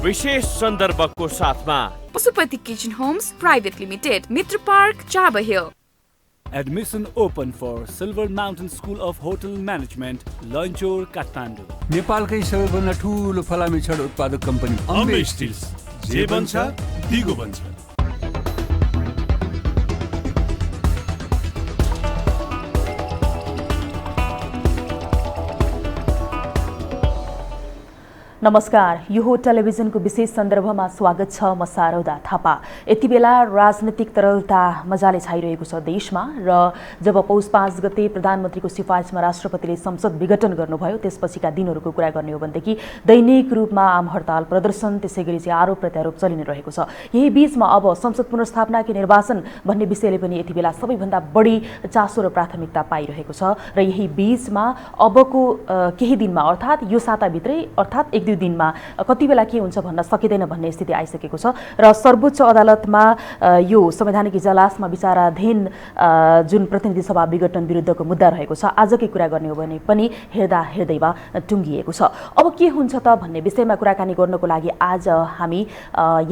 विशेष सन्दर्भको साथमा Pashupati kitchen homes private limited, Mitra Park, Chabahil. Admission open for Silver Mountain School of Hotel Management, Lanchor, Kathmandu. नेपालकै सबैभन्दा ठुलो फलामे छड उत्पादक कम्पनी अम्बे स्टिल्स, जे बन्छ दिगो बन्छ। नमस्कार, यो हो टेलिभिजनको विशेष सन्दर्भमा स्वागत छ। म शारदा थापा। यति बेला राजनीतिक तरलता मजाले छाइरहेको छ देशमा र जब पौष 5 गते प्रधानमन्त्रीको सिफारिसमा राष्ट्रपतिले संसद विघटन गर्नुभयो त्यसपछिका दिनहरूको कुरा गर्ने हो भनेदेखि दैनिक रूपमा आम हडताल, प्रदर्शन, त्यसैगरी चाहिँ आरोप प्रत्यारोप चलि नै रहेको छ। यही बीचमा अब संसद पुनर्स्थापनाको निर्वाचन भन्ने विषयले पनि यति बेला सबैभन्दा बढी चासो र प्राथमिकता पाइरहेको छ र यही बीचमा अबको केही दिनमा अर्थात् यो साताभित्रै अर्थात् 1-2 दिनमा कति बेला के हुन्छ भन्न सकिँदैन भन्ने स्थिति आइसकेको छ र सर्वोच्च अदालतमा यो संवैधानिक इजलासमा विचाराधीन जुन प्रतिनिधि सभा विघटन विरुद्धको मुद्दा रहेको छ आजकै कुरा गर्ने हो भने पनि हेर्दैमा टुङ्गिएको छ। अब के हुन्छ त भन्ने विषयमा कुराकानी गर्नको लागि आज हामी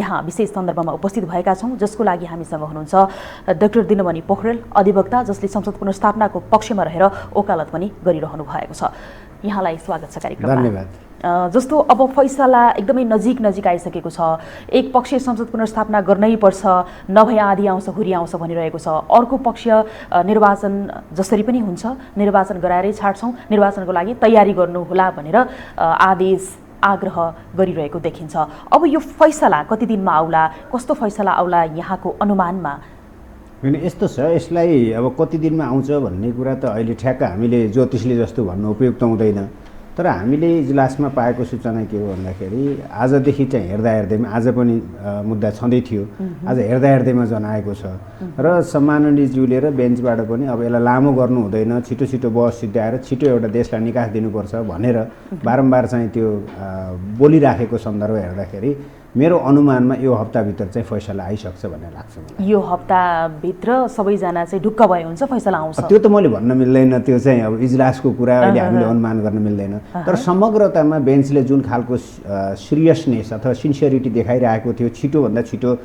यहाँ विशेष सन्दर्भमा उपस्थित भएका छौँ, जसको लागि हामीसँग हुनुहुन्छ डाक्टर दिनमणि पोखरेल, अधिवक्ता, जसले संसद पुनर्स्थापनाको पक्षमा रहेर वकालत पनि गरिरहनु भएको छ। यहाँलाई स्वागत छ कार्यक्रममा। धन्यवाद। जस्तो अब फैसला एकदमै नजिक आइसकेको छ। एक पक्ष संसद पुनर्स्थापना गर्नै पर्छ, नभए आधी आउँछ हुरी आउँछ भनिरहेको छ। अर्को पक्ष निर्वाचन जसरी पनि हुन्छ निर्वाचन गराएरै छाड्छौँ, निर्वाचनको लागि तयारी गर्नुहोला भनेर आदेश आग्रह गरिरहेको देखिन्छ। अब यो फैसला कति दिनमा आउला, कस्तो फैसला आउला यहाँको अनुमानमा? होइन, यस्तो छ, यसलाई अब कति दिनमा आउँछ भन्ने कुरा त अहिले ठ्याक्क हामीले ज्योतिषले जस्तो भन्नु उपयुक्त हुँदैन। तर हामीले इजलासमा पाएको सूचना के हो भन्दाखेरि आजदेखि चाहिँ हेर्दैमा आज पनि मुद्दा छँदै थियो, आज हेर्दैमा जनाएको छ र सम्माननीयज्यूले र बेन्चबाट पनि अब यसलाई लामो गर्नु हुँदैन, छिटो बहस सिद्ध्याएर छिटो एउटा देशलाई निकास दिनुपर्छ भनेर बारम्बार चाहिँ त्यो बोलिराखेको सन्दर्भ हेर्दाखेरि मेरो अनुमानमा यो हप्ताभित्र चाहिँ फैसला आइसक्छ भन्ने लाग्छ मलाई। यो हप्ताभित्र सबैजना चाहिँ ढुक्क भए हुन्छ, फैसला आउँछ? त्यो त मैले भन्न मिल्दैन, त्यो चाहिँ अब इजलासको कुरा अहिले हामीले अनुमान गर्न मिल्दैन। तर समग्रतामा बेन्चले जुन खालको सिरियसनेस अथवा सिन्सियरिटी देखाइरहेको थियो, छिटोभन्दा छिटो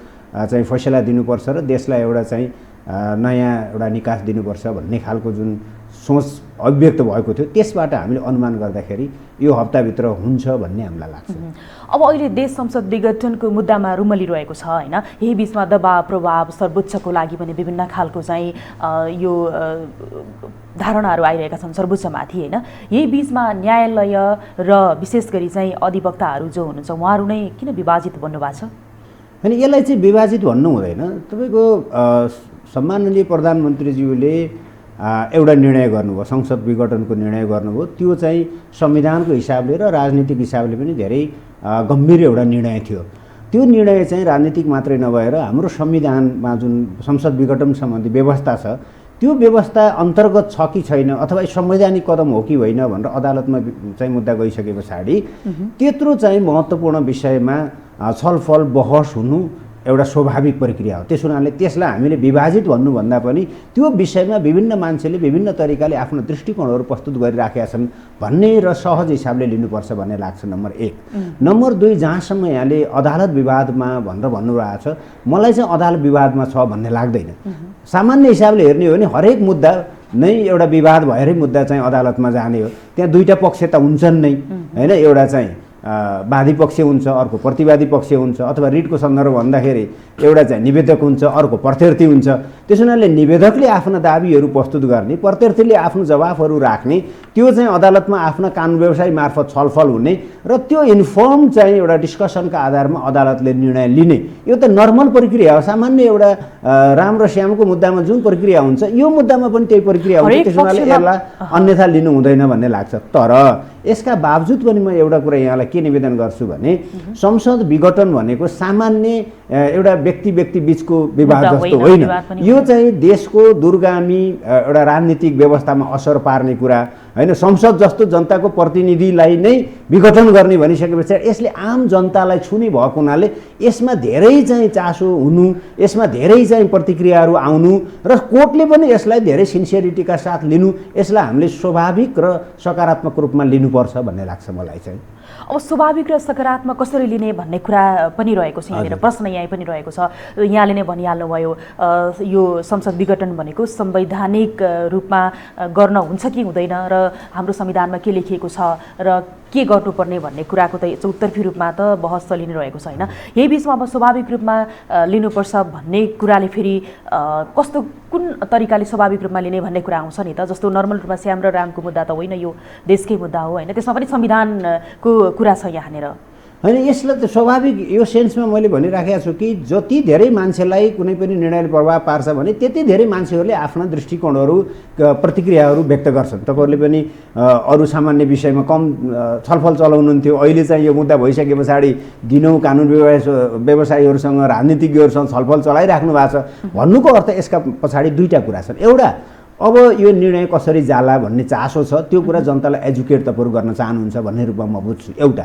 चाहिँ फैसला दिनुपर्छ र देशलाई एउटा चाहिँ नयाँ एउटा निकास दिनुपर्छ भन्ने खालको जुन सोच अभिव्यक्त भएको थियो, त्यसबाट हामीले अनुमान गर्दाखेरि यो हप्ताभित्र हुन्छ भन्ने हामीलाई लाग्छ। अब अहिले देश संसद विघटनको मुद्दामा रुमलिरहेको छ होइन, यही बिचमा दबाव प्रभाव सर्वोच्चको लागि पनि विभिन्न खालको चाहिँ यो धारणाहरू आइरहेका छन् सर्वोच्चमाथि होइन। यही बिचमा न्यायालय र विशेष गरी चाहिँ अधिवक्ताहरू जो हुनुहुन्छ उहाँहरू नै किन विभाजित भन्नुभएको छ? होइन, यसलाई चाहिँ विभाजित भन्नु हुँदैन। तपाईँको सम्माननीय प्रधानमन्त्रीज्यूले एउटा निर्णय गर्नुभयो, संसद विघटनको निर्णय गर्नुभयो। त्यो चाहिँ संविधानको हिसाबले र राजनीतिक हिसाबले पनि धेरै गम्भीर एउटा निर्णय थियो। त्यो निर्णय चाहिँ राजनीतिक मात्रै नभएर हाम्रो संविधानमा जुन संसद विघटन सम्बन्धी व्यवस्था छ त्यो व्यवस्था अन्तर्गत छ कि छैन अथवा संवैधानिक कदम हो कि होइन भनेर अदालतमा चाहिँ मुद्दा गइसके पछाडि त्यत्रो चाहिँ महत्त्वपूर्ण विषयमा छलफल बहस हुनु एउटा स्वाभाविक प्रक्रिया हो। त्यस हुनाले त्यसलाई हामीले विभाजित भन्नुभन्दा पनि त्यो विषयमा विभिन्न मान्छेले विभिन्न तरिकाले आफ्नो दृष्टिकोणहरू प्रस्तुत गरिराखेका छन् भन्ने र सहज हिसाबले लिनुपर्छ भन्ने लाग्छ, नम्बर 1। नम्बर 2, जहाँसम्म यहाँले अदालत विवादमा भनेर भन्नुभएको छ, मलाई चाहिँ अदालत विवादमा छ भन्ने लाग्दैन। सामान्य हिसाबले हेर्ने हो भने हरेक मुद्दा नै एउटा विवाद भएरै मुद्दा चाहिँ अदालतमा जाने हो। त्यहाँ दुईटा पक्ष त हुन्छन् नै होइन, एउटा चाहिँ वादी पक्ष हुन्छ, अर्को प्रतिवादी पक्ष हुन्छ, अथवा रिटको सन्दर्भ भन्दाखेरि एउटा चाहिँ निवेदक हुन्छ, अर्को प्रत्यर्थी हुन्छ। त्यस हुनाले निवेदकले आफ्ना दाबीहरू प्रस्तुत गर्ने, प्रत्यर्थीले आफ्नो जवाफहरू राख्ने, त्यो चाहिँ अदालतमा आफ्ना कानुन व्यवसाय मार्फत छलफल हुने र त्यो इन्फर्म चाहिँ एउटा डिस्कसनका आधारमा अदालतले निर्णय लिने, यो त नर्मल प्रक्रिया हो। सामान्य एउटा राम र श्यामको मुद्दामा जुन प्रक्रिया हुन्छ यो मुद्दामा पनि त्यही प्रक्रिया हुन्छ। त्यस हुनाले यसलाई अन्यथा लिनु हुँदैन भन्ने लाग्छ। तर यसका बावजुद पनि म एउटा कुरा यहाँलाई के निवेदन गर्छु भने संसद विघटन भनेको सामान्य एउटा व्यक्ति बीचको विवाद जस्तो होइन। यो चाहिँ देशको दूरगामी एउटा राजनीतिक व्यवस्थामा असर पार्ने कुरा होइन। संसद जस्तो जनताको प्रतिनिधिलाई नै विघटन गर्ने भनिसकेपछि यसले आम जनतालाई छुने भएको हुनाले यसमा धेरै चाहिँ चासो हुनु, यसमा धेरै चाहिँ प्रतिक्रियाहरू आउनु र कोर्टले पनि यसलाई धेरै सिन्सियरिटीका साथ लिनु, यसलाई हामीले स्वाभाविक र सकारात्मक रूपमा लिनुपर्छ भन्ने लाग्छ मलाई चाहिँ। अब स्वाभाविक र सकारात्मक कसरी लिने भन्ने कुरा पनि रहेको छ यहाँनिर, प्रश्न यहाँ पनि रहेको छ। यहाँले नै भनिहाल्नुभयो यो संसद विघटन भनेको संवैधानिक रूपमा गर्न हुन्छ कि हुँदैन र हाम्रो संविधानमा के लेखिएको छ र के गर्नुपर्ने भन्ने कुराको त चौतर्फी रूपमा त बहस चलिरहेको छ होइन। यही बिचमा अब स्वाभाविक रूपमा लिनुपर्छ भन्ने कुराले फेरि कस्तो कुन तरिकाले स्वाभाविक रूपमा लिने भन्ने कुरा आउँछ नि त। जस्तो नर्मल रूपमा श्याम र रामको मुद्दा त होइन, यो देशकै मुद्दा हो होइन, त्यसमा पनि संविधानको कुरा छ यहाँनिर होइन। यसलाई त स्वाभाविक यो सेन्समा मैले भनिराखेको छु कि जति धेरै मान्छेलाई कुनै पनि निर्णयले प्रभाव पार्छ भने त्यति धेरै मान्छेहरूले आफ्ना दृष्टिकोणहरू प्रतिक्रियाहरू व्यक्त गर्छन्। तपाईँहरूले पनि अरू सामान्य विषयमा कम छलफल चलाउनुहुन्थ्यो, अहिले चाहिँ यो मुद्दा भइसके पछाडि दिनौँ कानुन व्यवसायीहरूसँग राजनीतिज्ञहरूसँग छलफल चलाइराख्नु भएको छ। भन्नुको अर्थ यसका पछाडि दुईवटा कुरा छन्। एउटा, अब यो निर्णय कसरी जाला भन्ने चासो छ, त्यो कुरा जनतालाई एजुकेट तपाईँहरू गर्न चाहनुहुन्छ भन्ने रूपमा म बुझ्छु एउटा।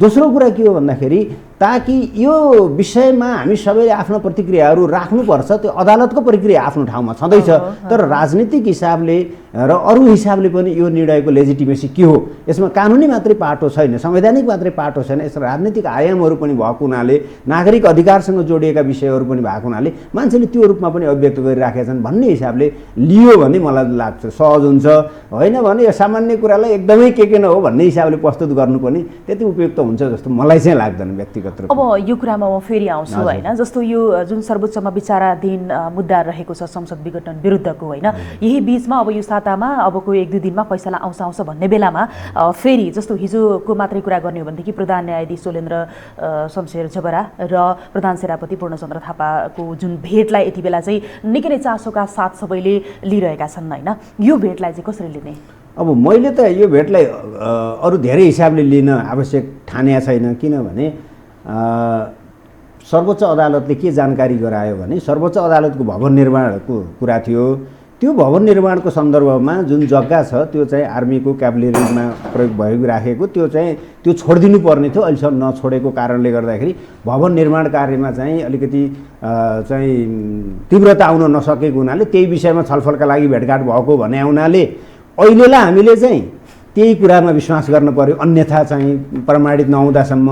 दोस्रो कुरा के हो भन्दाखेरि ताकि यो विषयमा हामी सबैले आफ्नो प्रतिक्रियाहरू राख्नुपर्छ, त्यो अदालतको प्रक्रिया आफ्नो ठाउँमा छँदैछ, तर राजनीतिक हिसाबले र अरू हिसाबले पनि यो निर्णयको लेजिटिमेसी के हो, यसमा कानुनी मात्रै पाटो छैन, संवैधानिक मात्रै पाटो छैन, यसमा राजनीतिक आयामहरू पनि भएको हुनाले, नागरिक अधिकारसँग जोडिएका विषयहरू पनि भएको हुनाले मान्छेले त्यो रूपमा पनि अभिव्यक्त गरिराखेका छन् भन्ने हिसाबले लियो भने मलाई लाग्छ सहज हुन्छ। होइन भने यो सामान्य कुरालाई एकदमै के न हो भन्ने हिसाबले प्रस्तुत गर्नु पनि त्यति उपयुक्त हुन्छ जस्तो मलाई चाहिँ लाग्दैन व्यक्तिगत रूपमा। अब यो कुरामा म फेरि आउँछु होइन। जस्तो यो जुन सर्वोच्चमा विचाराधीन मुद्दा रहेको छ संसद विघटन विरुद्धको होइन, यही बिचमा अब यो सातामा अबको 1-2 दिनमा फैसला आउँछ भन्ने बेलामा फेरि जस्तो हिजोको मात्रै कुरा गर्ने हो भनेदेखि प्रधान न्यायाधीश शैलेन्द्र शमशेर जबरा र प्रधान सेनापति पूर्णचन्द्र थापाको जुन भेटलाई यति बेला चाहिँ निकै नै चासोका साथ सबैले लिइरहेका छन् होइन, यो भेटलाई चाहिँ कसरी लिने? अब मैले त यो भेटलाई अरू धेरै हिसाबले लिन आवश्यक ठानेको छैन, किनभने सर्वोच्च अदालतले के जानकारी गरायो भने सर्वोच्च अदालतको भवन निर्माणको कुरा थियो। त्यो भवन निर्माणको सन्दर्भमा जुन जग्गा छ त्यो चाहिँ आर्मीको क्याभलेरीमा प्रयोग भइराखेको त्यो छोडिदिनु पर्ने थियो, अहिलेसम्म नछोडेको कारणले गर्दाखेरि भवन निर्माण कार्यमा चाहिँ अलिकति चाहिँ तीव्रता आउन नसकेको हुनाले त्यही विषयमा छलफलका लागि भेटघाट भएको भने हुनाले अहिलेलाई हामीले चाहिँ त्यही कुरामा विश्वास गर्न पर्यो, अन्यथा चाहिँ प्रमाणित नहुँदासम्म।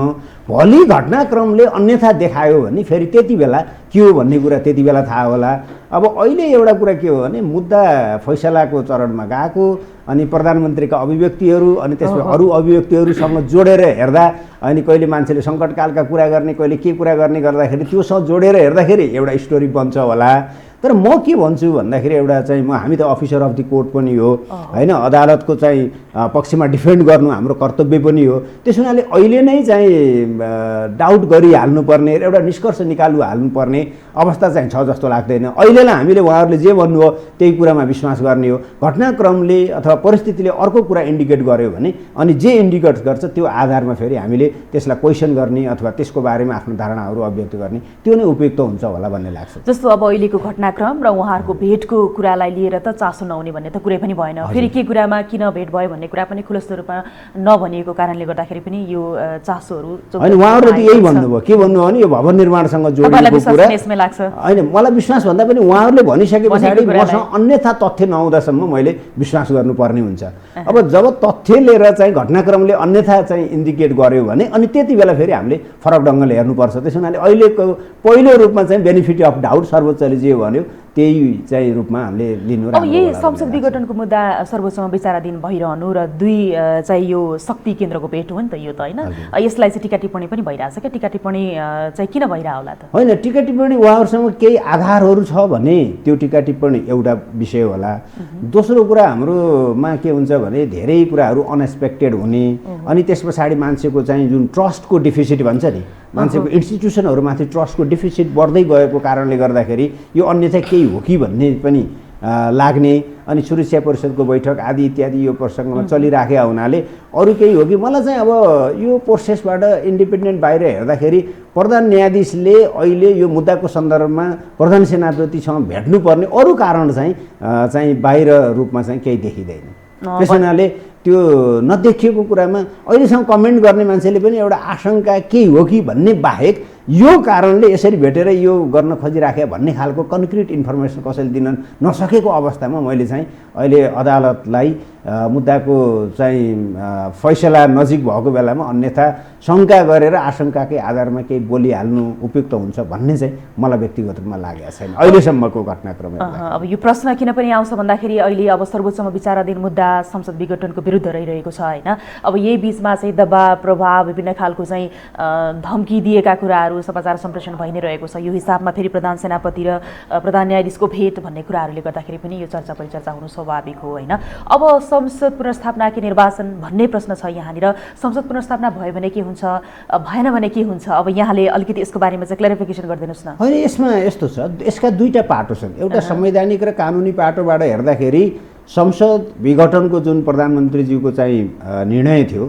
भोलि घटनाक्रमले अन्यथा देखायो भने फेरि त्यति बेला के हो भन्ने कुरा त्यति बेला थाहा होला। अब अहिले एउटा कुरा के हो भने मुद्दा फैसलाको चरणमा गएको अनि प्रधानमन्त्रीका अभिव्यक्तिहरू अनि त्यसपछि अरू अभिव्यक्तिहरूसँग जोडेर हेर्दा अनि कहिले मान्छेले सङ्कटकालका कुरा गर्ने कहिले के कुरा गर्ने गर्दाखेरि त्योसँग जोडेर हेर्दाखेरि एउटा स्टोरी बन्छ होला। तर म के भन्छु भन्दाखेरि एउटा चाहिँ हामी त अफिसर अफ द कोर्ट पनि हो होइन, अदालतको चाहिँ पक्षमा डिफेन्ड गर्नु हाम्रो कर्तव्य पनि हो। त्यस हुनाले अहिले नै चाहिँ डाउट गरिहाल्नुपर्ने एउटा निष्कर्ष हाल्नुपर्ने अवस्था चाहिँ छ जस्तो लाग्दैन। अहिलेलाई हामीले उहाँहरूले जे भन्नुभयो त्यही कुरामा विश्वास गर्ने हो। घटनाक्रमले अथवा परिस्थितिले अर्को कुरा इन्डिकेट गर्यो भने अनि जे इन्डिकेट गर्छ त्यो आधारमा फेरि हामीले त्यसलाई क्वेसन गर्ने अथवा त्यसको बारेमा आफ्नो धारणाहरू अभिव्यक्त गर्ने त्यो नै उपयुक्त हुन्छ होला भन्ने लाग्छ। जस्तो अब अहिलेको घटनाक्रम र उहाँहरूको भेटको कुरालाई लिएर त चासो नहुने भन्ने त कुरै पनि भएन। फेरि के कुरामा किन भेट भयो भन्ने कुरा पनि खुलस्त रूपमा नभनिएको कारणले गर्दाखेरि पनि यो चासोहरू होइन। उहाँहरूले त यही भन्नुभयो, के भन्नुभयो भने यो भवन निर्माणसँग जोडिएको कुरा होइन, मलाई विश्वास भन्दा पनि उहाँहरूले भनिसके पछाडि मसँग अन्यथा तथ्य नआउँदासम्म मैले विश्वास गर्नुपर्ने हुन्छ। अब जब तथ्य लिएर चाहिँ घटनाक्रमले अन्यथा चाहिँ इन्डिकेट गर्यो भने अनि त्यति बेला फेरि हामीले फरक ढङ्गले हेर्नुपर्छ। त्यस हुनाले अहिलेको पहिलो रूपमा चाहिँ बेनिफिट अफ डाउट सर्वोच्चले जे भन्यो त्यही चाहिँ रूपमा हामीले लिनु। अब यही संसद विघटनको मुद्दा सर्वोच्चमा विचाराधीन भइरहनु र दुई चाहिँ यो शक्ति केन्द्रको भेट हो नि त यो त होइन, यसलाई चाहिँ टीका टिप्पणी पनि भइरहेछ क्या, टीका टिप्पणी चाहिँ किन भइरह होला त? होइन, टीका टिप्पणी उहाँहरूसँग केही आधारहरू छ भने त्यो टीका टिप्पणी एउटा विषय होला। दोस्रो कुरा हाम्रोमा के हुन्छ भने धेरै कुराहरू अनएक्सपेक्टेड हुने अनि त्यस पछाडि मान्छेको चाहिँ जुन ट्रस्टको डिफिसिट भन्छ नि, मान्छेको इन्स्टिट्युसनहरूमाथि ट्रस्टको डिफिसिट बढ्दै गएको कारणले गर्दाखेरि यो अन्यथा केही हो कि भन्ने पनि लाग्ने अनि सुरक्षा परिषदको बैठक आदि इत्यादि यो प्रसङ्गमा चलिराखेका हुनाले अरू केही हो कि मलाई चाहिँ अब यो प्रोसेसबाट इन्डिपेन्डेन्ट बाहिर हेर्दाखेरि प्रधान न्यायाधीशले अहिले यो मुद्दाको सन्दर्भमा प्रधान सेनापतिसँग भेट्नुपर्ने अरू कारण चाहिँ बाहिर रूपमा चाहिँ केही देखिँदैन। त्यस हुनाले त्यो नदेखिएको कुरामा अहिलेसम्म कमेन्ट गर्ने मान्छेले पनि एउटा आशंका केही हो कि भन्ने बाहेक यो कारणले यसरी भेटेर यो गर्न खोजिराखे भन्ने खालको कन्क्रिट इन्फर्मेसन कसैले दिन नसकेको अवस्थामा मैले चाहिँ अहिले अदालतलाई मुद्दाको चाहिँ फैसला नजिक भएको बेलामा अन्यथा शङ्का गरेर आशंकाकै आधारमा केही बोलिहाल्नु उपयुक्त हुन्छ भन्ने चाहिँ मलाई व्यक्तिगत रूपमा लागेको छैन अहिलेसम्मको घटनाक्रम। अब यो प्रश्न किन पनि आउँछ भन्दाखेरि अहिले अब सर्वोच्चमा विचाराधीन मुद्दा संसद विघटनको विरुद्ध रहिरहेको छ होइन। अब यही बिचमा चाहिँ दबाव प्रभाव विभिन्न खालको चाहिँ धम्की दिएका कुराहरू समाचार सम्प्रेषण भइ नै रहेको छ। यो हिसाबमा फेरि प्रधान सेनापति र प्रधान न्यायाधीशको भेट भन्ने कुराहरूले गर्दाखेरि पनि यो चर्चा परिचर्चा हुनु स्वाभाविक हो होइन। अब संसद पुनर्स्थापना कि निर्वाचन भन्ने प्रश्न छ यहाँनिर। संसद पुनर्स्थापना भयो भने के हुन्छ, भएन भने के हुन्छ? अब यहाँले अलिकति यसको बारेमा चाहिँ क्ल्यारिफिकेसन गरिदिनुहोस् न। होइन, यसमा यस्तो छ, यसका दुईटा पाटो छन्। एउटा संवैधानिक र कानुनी पाटोबाट हेर्दाखेरि संसद विघटनको जुन प्रधानमन्त्रीज्यूको चाहिँ निर्णय थियो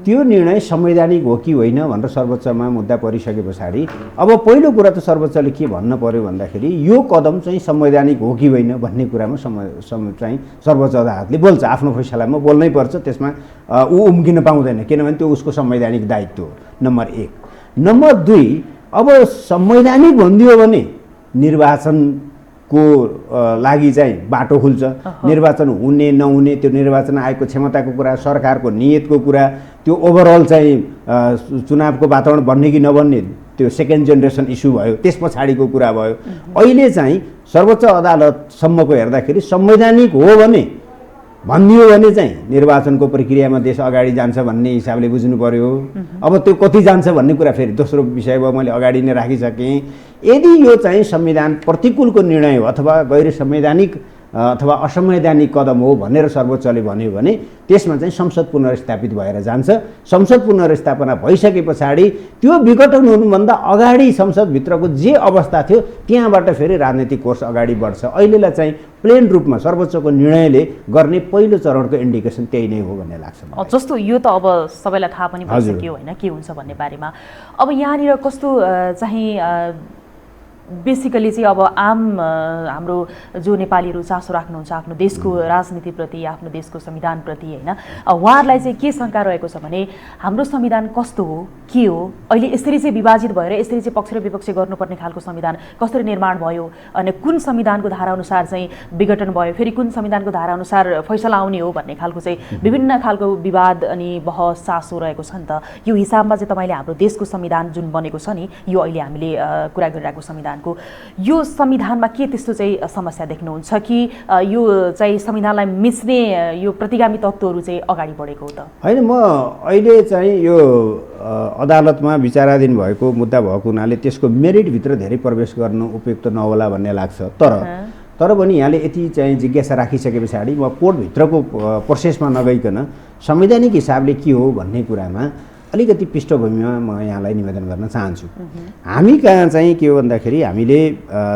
त्यो निर्णय संवैधानिक हो कि होइन भनेर सर्वोच्चमा मुद्दा परिसके पछाडि अब पहिलो कुरा त सर्वोच्चले के भन्न पर्यो भन्दाखेरि यो कदम चाहिँ संवैधानिक हो कि होइन भन्ने कुरामा चाहिँ सर्वोच्च अदालतले बोल्छ। आफ्नो फैसलामा बोल्नै पर्छ, त्यसमा ऊ उम्किन पाउँदैन किनभने त्यो उसको संवैधानिक दायित्व हो, नम्बर 1। नम्बर 2, अब संवैधानिक भनिदियो भने निर्वाचनको लागि चाहिँ बाटो खुल्छ। निर्वाचन हुने नहुने, त्यो निर्वाचन आयोगको क्षमताको कुरा, सरकारको नियतको कुरा, त्यो ओभरअल चाहिँ चुनावको वातावरण बन्ने कि नबन्ने त्यो सेकेन्ड जेनेरेसन इस्यु भयो, त्यस पछाडिको कुरा भयो। अहिले चाहिँ सर्वोच्च अदालतसम्मको हेर्दाखेरि संवैधानिक हो भने भनिदियो भने चाहिँ निर्वाचनको प्रक्रियामा देश अगाडि जान्छ भन्ने हिसाबले बुझ्नु पर्यो। अब त्यो कति जान्छ भन्ने कुरा फेरि दोस्रो विषय भयो, मैले अगाडि नै राखिसकेँ। यदि यो चाहिँ संविधान प्रतिकूलको निर्णय हो अथवा गैर संवैधानिक अथवा असंवैधानिक कदम हो भनेर सर्वोच्चले भन्यो भने त्यसमा चाहिँ संसद पुनर्स्थापित भएर जान्छ। संसद पुनर्स्थापना भइसके पछाडि त्यो विघटन हुनुभन्दा अगाडि संसदभित्रको जे अवस्था थियो त्यहाँबाट फेरि राजनीतिक कोर्स अगाडि बढ्छ। अहिलेलाई चाहिँ प्लेन रूपमा सर्वोच्चको निर्णयले गर्ने पहिलो चरणको इन्डिकेसन त्यही नै हो भन्ने लाग्छ। जस्तो यो त अब सबैलाई थाहा पनि भइसक्यो होइन के हुन्छ भन्ने बारेमा। अब यहाँनिर कस्तो चाहिँ बेसिकली चाहिँ अब आम हाम्रो जो नेपालीहरू चासो राख्नुहुन्छ आफ्नो देशको राजनीतिप्रति, आफ्नो देशको संविधानप्रति होइन, उहाँहरूलाई चाहिँ के शङ्का रहेको छ भने हाम्रो संविधान कस्तो हो, के हो, अहिले यसरी चाहिँ विभाजित भएर यसरी चाहिँ पक्ष र विपक्ष गर्नुपर्ने खालको संविधान कसरी निर्माण भयो, अनि कुन संविधानको धाराअनुसार चाहिँ विघटन भयो, फेरि कुन संविधानको धाराअनुसार फैसला आउने हो भन्ने खालको चाहिँ विभिन्न खालको विवाद अनि बहस चासो रहेको छ नि त। यो हिसाबमा चाहिँ तपाईँले हाम्रो देशको संविधान जुन बनेको छ नि, यो अहिले हामीले कुरा गरिरहेको संविधान, यो संविधानमा के त्यस्तो चाहिँ समस्या देख्नुहुन्छ कि यो चाहिँ संविधानलाई मिच्ने यो प्रतिगामी तत्त्वहरू चाहिँ अगाडि बढेको हो त? होइन, म अहिले चाहिँ यो अदालतमा विचाराधीन भएको मुद्दा भएको हुनाले त्यसको मेरिटभित्र धेरै प्रवेश गर्नु उपयुक्त नहोला भन्ने लाग्छ। तर पनि यहाँले यति चाहिँ जिज्ञासा राखिसके पछाडि म कोर्टभित्रको प्रोसेसमा नगइकन संवैधानिक हिसाबले के हो भन्ने कुरामा अलिकति पृष्ठभूमिमा म यहाँलाई निवेदन गर्न चाहन्छु। हामी कहाँ चाहिँ के हो भन्दाखेरि हामीले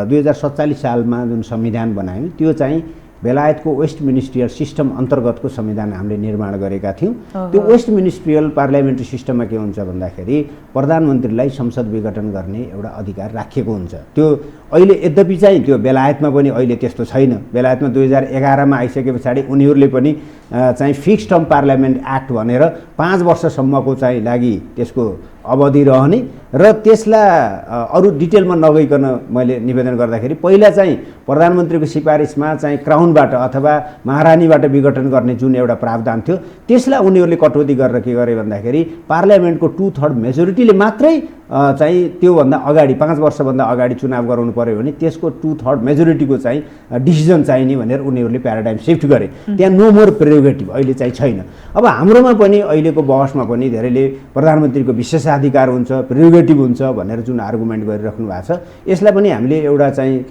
2047 सालमा जुन संविधान बनायौँ त्यो चाहिँ बेलायतको वेस्ट मिनिस्ट्रियल सिस्टम अन्तर्गतको संविधान हामीले निर्माण गरेका थियौँ। त्यो वेस्ट मिनिस्ट्रियल पार्लियामेन्ट्री सिस्टममा के हुन्छ भन्दाखेरि प्रधानमन्त्रीलाई संसद विघटन गर्ने एउटा अधिकार राखिएको हुन्छ। त्यो अहिले यद्यपि चाहिँ त्यो बेलायतमा पनि अहिले त्यस्तो छैन। बेलायतमा 2011मा आइसके पछाडि उनीहरूले पनि चाहिँ फिक्स्ड टर्म पार्लियामेन्ट एक्ट भनेर 5 वर्षसम्मको चाहिँ लागि त्यसको अवधि रहने र त्यसलाई अरू डिटेलमा नगइकन मैले निवेदन गर्दाखेरि पहिला चाहिँ प्रधानमन्त्रीको सिफारिसमा चाहिँ क्राउनबाट अथवा महारानीबाट विघटन गर्ने जुन एउटा प्रावधान थियो त्यसलाई उनीहरूले कटौती गरेर के गरे भन्दाखेरि पार्लियामेन्टको 2/3 मेजोरिटीले मात्रै चाहिँ त्योभन्दा अगाडि 5 वर्षभन्दा अगाडि चुनाव गराउनु पर्यो भने त्यसको 2/3 मेजोरिटीको चाहिँ डिसिजन चाहिने भनेर उनीहरूले प्याराडाइम सिफ्ट गरे। त्यहाँ नो मोर प्रेरोगेटिभ अहिले चाहिँ छैन। अब हाम्रोमा पनि अहिलेको बहसमा पनि धेरैले प्रधानमन्त्रीको विशेषाधिकार हुन्छ, प्रेरोगेटिभ हुन्छ भनेर जुन आर्गुमेन्ट गरिराख्नु भएको छ, यसलाई पनि हामीले एउटा चाहिँ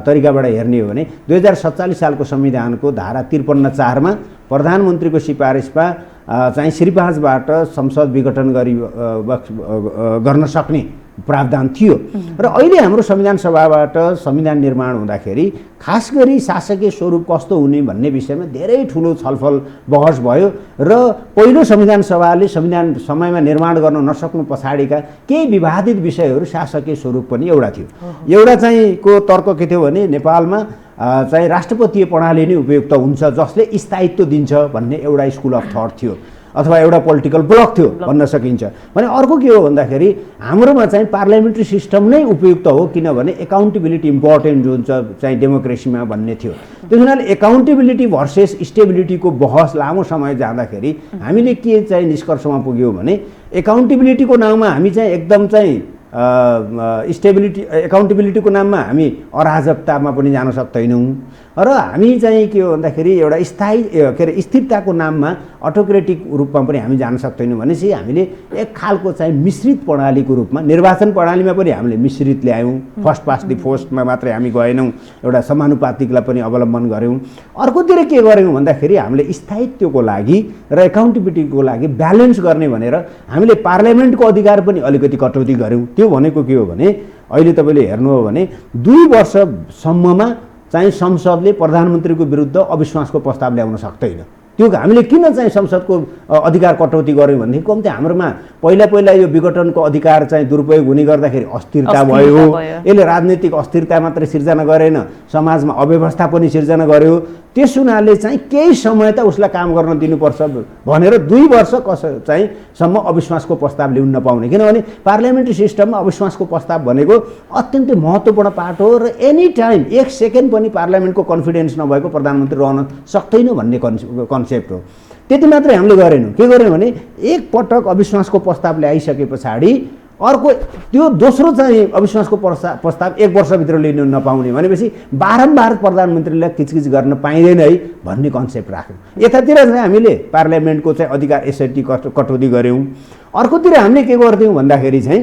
तरिकाबाट हेर्ने हो भने 2047 सालको संविधानको धारा 53(4) मा प्रधानमन्त्रीको सिफारिसमा चाहिँ श्री 5बाट संसद विघटन गर्न सक्ने प्रावधान थियो। र अहिले हाम्रो संविधान सभाबाट संविधान निर्माण हुँदाखेरि खास गरी शासकीय स्वरूप कस्तो हुने भन्ने विषयमा धेरै ठुलो छलफल बहस भयो र पहिलो संविधान सभाले संविधान समयमा निर्माण गर्न नसक्नु पछाडिका केही विवादित विषयहरू शासकीय स्वरूप पनि एउटा थियो। एउटा चाहिँ को तर्क के थियो भने नेपालमा चाहिँ राष्ट्रपतीय प्रणाली नै उपयुक्त हुन्छ जसले स्थायित्व दिन्छ भन्ने एउटा स्कुल अफ थट थियो। अथवा एउटा पोलिटिकल ब्लक थियो भन्न सकिन्छ। भने अर्को के हो भन्दाखेरि हाम्रोमा चाहिँ पार्लियामेन्ट्री सिस्टम नै उपयुक्त हो, किनभने एकाउन्टेबिलिटी इम्पोर्टेन्ट हुन्छ चाहिँ डेमोक्रेसीमा भन्ने थियो। त्यस हुनाले एकाउन्टेबिलिटी भर्सेस स्टेबिलिटीको बहस लामो समय जाँदाखेरि हामीले के चाहिँ निष्कर्षमा पुग्यौँ भने एकाउन्टेबिलिटीको नाममा हामी चाहिँ एकदम चाहिँ एकाउन्टेबिलिटीको नाममा हामी अराजकतामा पनि जान सक्दैनौँ र हामी चाहिँ के हो भन्दाखेरि एउटा स्थायी के अरे स्थिरताको नाममा अटोक्रेटिक रूपमा पनि हामी जान सक्दैनौँ। भनेपछि हामीले एक खालको चाहिँ मिश्रित प्रणालीको रूपमा निर्वाचन प्रणालीमा पनि हामीले मिश्रित ल्यायौँ, फर्स्ट पास्ट द पोस्टमा मात्रै हामी गएनौँ, एउटा समानुपातिकलाई पनि अवलम्बन गऱ्यौँ। अर्कोतिर के गऱ्यौँ भन्दाखेरि हामीले स्थायित्वको लागि र एकाउन्टेबिलिटीको लागि ब्यालेन्स गर्ने भनेर हामीले पार्लियामेन्टको अधिकार पनि अलिकति कटौती गऱ्यौँ। त्यो भनेको के हो भने अहिले तपाईँले हेर्नु हो भने 2 वर्षसम्ममा चाहिँ संसदले प्रधानमन्त्रीको विरुद्ध अविश्वासको प्रस्ताव ल्याउन सक्दैन। त्यो हामीले किन चाहिँ संसदको अधिकार कटौती गर्यौँ भनेदेखि कम्ती हाम्रोमा पहिला यो विघटनको अधिकार चाहिँ दुरुपयोग हुने गर्दाखेरि अस्थिरता भयो। यसले राजनीतिक अस्थिरता मात्रै सिर्जना गरेन, समाजमा अव्यवस्था पनि सिर्जना गर्यो। त्यस हुनाले चाहिँ केही समय त उसलाई काम गर्न दिनुपर्छ भनेर 2 वर्ष चाहिँ सम्म अविश्वासको प्रस्ताव ल्याउन नपाउने, किनभने पार्लियामेन्ट्री सिस्टममा अविश्वासको प्रस्ताव भनेको अत्यन्तै महत्त्वपूर्ण पार्ट हो र एनी टाइम 1 सेकेन्ड पनि पार्लियामेन्टको कन्फिडेन्स नभएको प्रधानमन्त्री रहन सक्दैन भन्ने कन्सेप्ट हो। त्यति मात्रै हामीले गरेनौँ, के गर्यौँ भने एक पटक अविश्वासको प्रस्ताव ल्याइसके पछाडि अर्को त्यो दोस्रो चाहिँ अविश्वासको प्रस्ताव 1 वर्षभित्र लिनु नपाउने भनेपछि बारम्बार प्रधानमन्त्रीलाई किचकिच गर्न पाइँदैन है भन्ने कन्सेप्ट राख्यौँ। यतातिर चाहिँ हामीले पार्लियामेन्टको चाहिँ अधिकार एसआइटी कटौती गऱ्यौँ। अर्कोतिर हामीले के गर्थ्यौँ भन्दाखेरि चाहिँ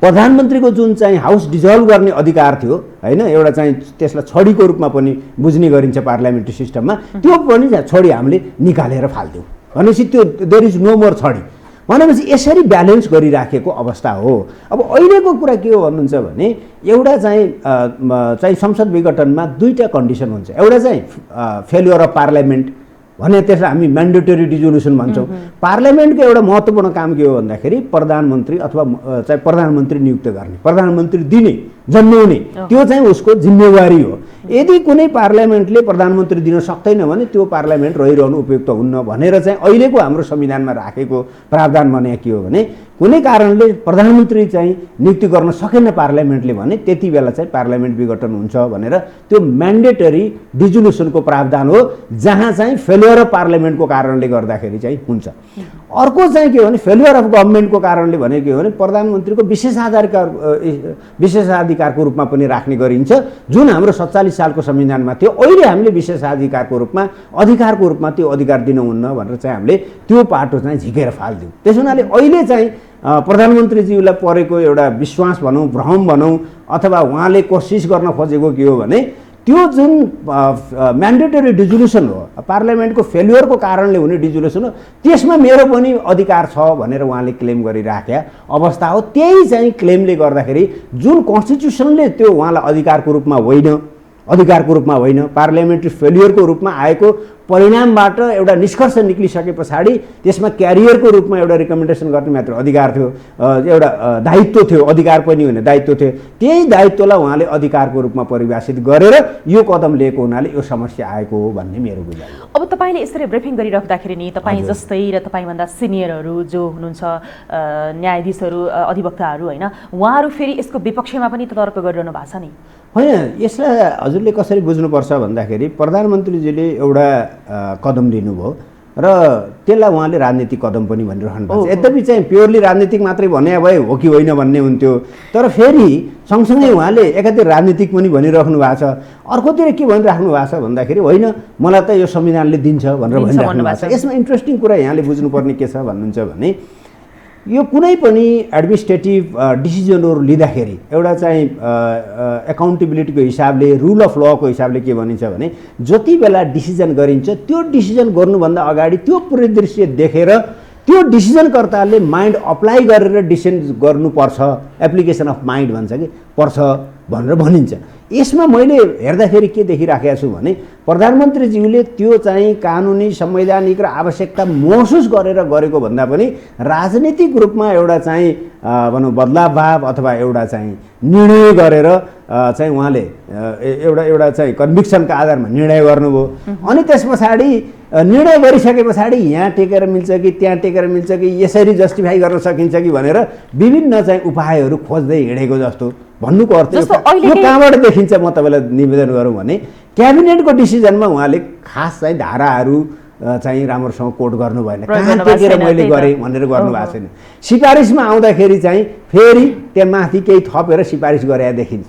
प्रधानमन्त्रीको जुन चाहिँ हाउस डिजल्भ गर्ने अधिकार थियो हैन, एउटा चाहिँ त्यसलाई छडीको रूपमा पनि बुझ्ने गरिन्छ पार्लियामेन्ट्री सिस्टममा, त्यो पनि छडी हामीले निकालेर फाल्थ्यौँ। भनेपछि त्यो देयर इज नो मोर छडी भनेपछि यसरी ब्यालेन्स गरिराखेको अवस्था हो। अब अहिलेको कुरा के हो भन्नुहुन्छ भने एउटा चाहिँ संसद विघटनमा 2टा कन्डिसन हुन्छ। एउटा चाहिँ फेल्युर अफ पार्लियामेन्ट भने त्यसलाई हामी म्यान्डेटरी डिजोल्युसन भन्छौँ। पार्लियामेन्टको एउटा महत्त्वपूर्ण काम के हो भन्दाखेरि प्रधानमन्त्री अथवा चाहिँ प्रधानमन्त्री नियुक्त गर्ने, प्रधानमन्त्री दिने, जन्माउने, त्यो चाहिँ उसको जिम्मेवारी हो। यदि कुनै पार्लियामेन्टले प्रधानमन्त्री दिन सक्दैन भने त्यो पार्लियामेन्ट रहिरहनु उपयुक्त हुन्न भनेर चाहिँ अहिलेको हाम्रो संविधानमा राखेको प्रावधान भने के हो भने कुनै कारणले प्रधानमन्त्री चाहिँ नियुक्ति गर्न सकेन पार्लियामेन्टले भने त्यति बेला चाहिँ पार्लियामेन्ट विघटन हुन्छ भनेर त्यो म्यान्डेटरी डिजोल्युसनको प्रावधान हो, जहाँ चाहिँ फेल्युर अफ पार्लियामेन्टको कारणले गर्दाखेरि चाहिँ हुन्छ। अर्को चाहिँ के हो भने फेल्युर अफ गभर्मेन्टको कारणले भने के हो भने प्रधानमन्त्रीको विशेषाधिकारको रूपमा पनि राख्ने गरिन्छ, जुन हाम्रो 47 सालको संविधानमा थियो। अहिले हामीले विशेषाधिकारको रूपमा अधिकारको रूपमा त्यो अधिकार दिनुहुन्न भनेर चाहिँ हामीले त्यो पाटो चाहिँ झिकेर फाल्दियौँ। त्यस हुनाले अहिले चाहिँ प्रधानमन्त्रीज्यूलाई परेको एउटा विश्वास भनौँ, भ्रम भनौँ, अथवा उहाँले कोसिस गर्न खोजेको के हो भने त्यो जुन म्यान्डेटरी डिजोल्युसन हो, पार्लियामेन्टको फेल्युरको कारणले हुने डिजोल्युसन हो, त्यसमा मेरो पनि अधिकार छ भनेर उहाँले क्लेम गरिराखेका अवस्था हो। त्यही चाहिँ क्लेमले गर्दाखेरि जुन कन्स्टिट्युसनले त्यो उहाँलाई अधिकारको रूपमा होइन पार्लियामेन्ट्री फेल्युरको रूपमा आएको परिणामबाट एउटा निष्कर्ष निक्लिसके पछाडि त्यसमा क्यारियरको रूपमा एउटा रिकमेन्डेसन गर्ने मात्र अधिकार थियो, एउटा दायित्व थियो, अधिकार पनि होइन दायित्व थियो। त्यही दायित्वलाई उहाँले अधिकारको रूपमा परिभाषित गरेर यो कदम लिएको हुनाले यो समस्या आएको हो भन्ने मेरो बुझाइ हो। अब तपाईँले यसरी ब्रिफिङ गरिराख्दाखेरि नि तपाईँ जस्तै र तपाईँभन्दा सिनियरहरू जो हुनुहुन्छ न्यायाधीशहरू, अधिवक्ताहरू होइन, उहाँहरू फेरि यसको विपक्षमा पनि तर्क गरिरहनु भएको छ नि? होइन, यसलाई हजुरले कसरी बुझ्नुपर्छ भन्दाखेरि प्रधानमन्त्रीजीले एउटा कदम लिनुभयो र त्यसलाई उहाँले राजनीतिक कदम पनि भनिरहनु भएको छ। यद्यपि चाहिँ प्योरली राजनीतिक मात्रै भने भए हो कि होइन भन्ने हुन्थ्यो, तर फेरि सँगसँगै उहाँले एकातिर राजनीतिक पनि भनिराख्नु भएको छ, अर्कोतिर के भनिराख्नु भएको छ भन्दाखेरि होइन मलाई त यो संविधानले दिन्छ भनेर भनिराख्नु भएको छ। यसमा इन्ट्रेस्टिङ कुरा यहाँले बुझ्नुपर्ने के छ भन्नुहुन्छ भने यो कुनै पनि एडमिनिस्ट्रेटिभ डिसिजनहरू लिँदाखेरि एउटा चाहिँ एकाउन्टेबिलिटीको हिसाबले, रुल अफ लको हिसाबले के भनिन्छ भने जति बेला डिसिजन गरिन्छ त्यो डिसिजन गर्नुभन्दा अगाडि त्यो परिदृश्य देखेर त्यो डिसिजनकर्ताले माइन्ड अप्लाई गरेर डिसिजन गर्नुपर्छ, एप्लिकेसन अफ माइन्ड भन्छ कि पर्छ भनेर भनिन्छ। यसमा मैले हेर्दाखेरि के देखिराखेको छु भने प्रधानमन्त्रीज्यूले त्यो चाहिँ कानुनी, संवैधानिक र आवश्यकता महसुस गरेर गरेको भन्दा पनि राजनीतिक रूपमा एउटा चाहिँ भनौँ बदलाव भाव अथवा एउटा चाहिँ निर्णय गरेर चाहिँ उहाँले एउटा चाहिँ कन्भिक्सनका आधारमा निर्णय गर्नुभयो। अनि त्यस पछाडि निर्णय गरिसके पछाडि यहाँ टेकेर मिल्छ कि त्यहाँ टेकेर मिल्छ कि यसरी जस्टिफाई गर्न सकिन्छ कि भनेर विभिन्न चाहिँ उपायहरू खोज्दै हिँडेको जस्तो भन्नुको अर्थ यो कहाँबाट देखिन्छ म तपाईँलाई निवेदन गरौँ भने क्याबिनेटको डिसिजनमा उहाँले खास चाहिँ धाराहरू चाहिँ राम्रोसँग कोट गर्नु भएन, कहाँ टेकेर मैले गरेँ भनेर गर्नुभएको छैन। सिफारिसमा आउँदाखेरि चाहिँ फेरि त्यहाँ माथि केही थपेर सिफारिस गरे देखिन्छ।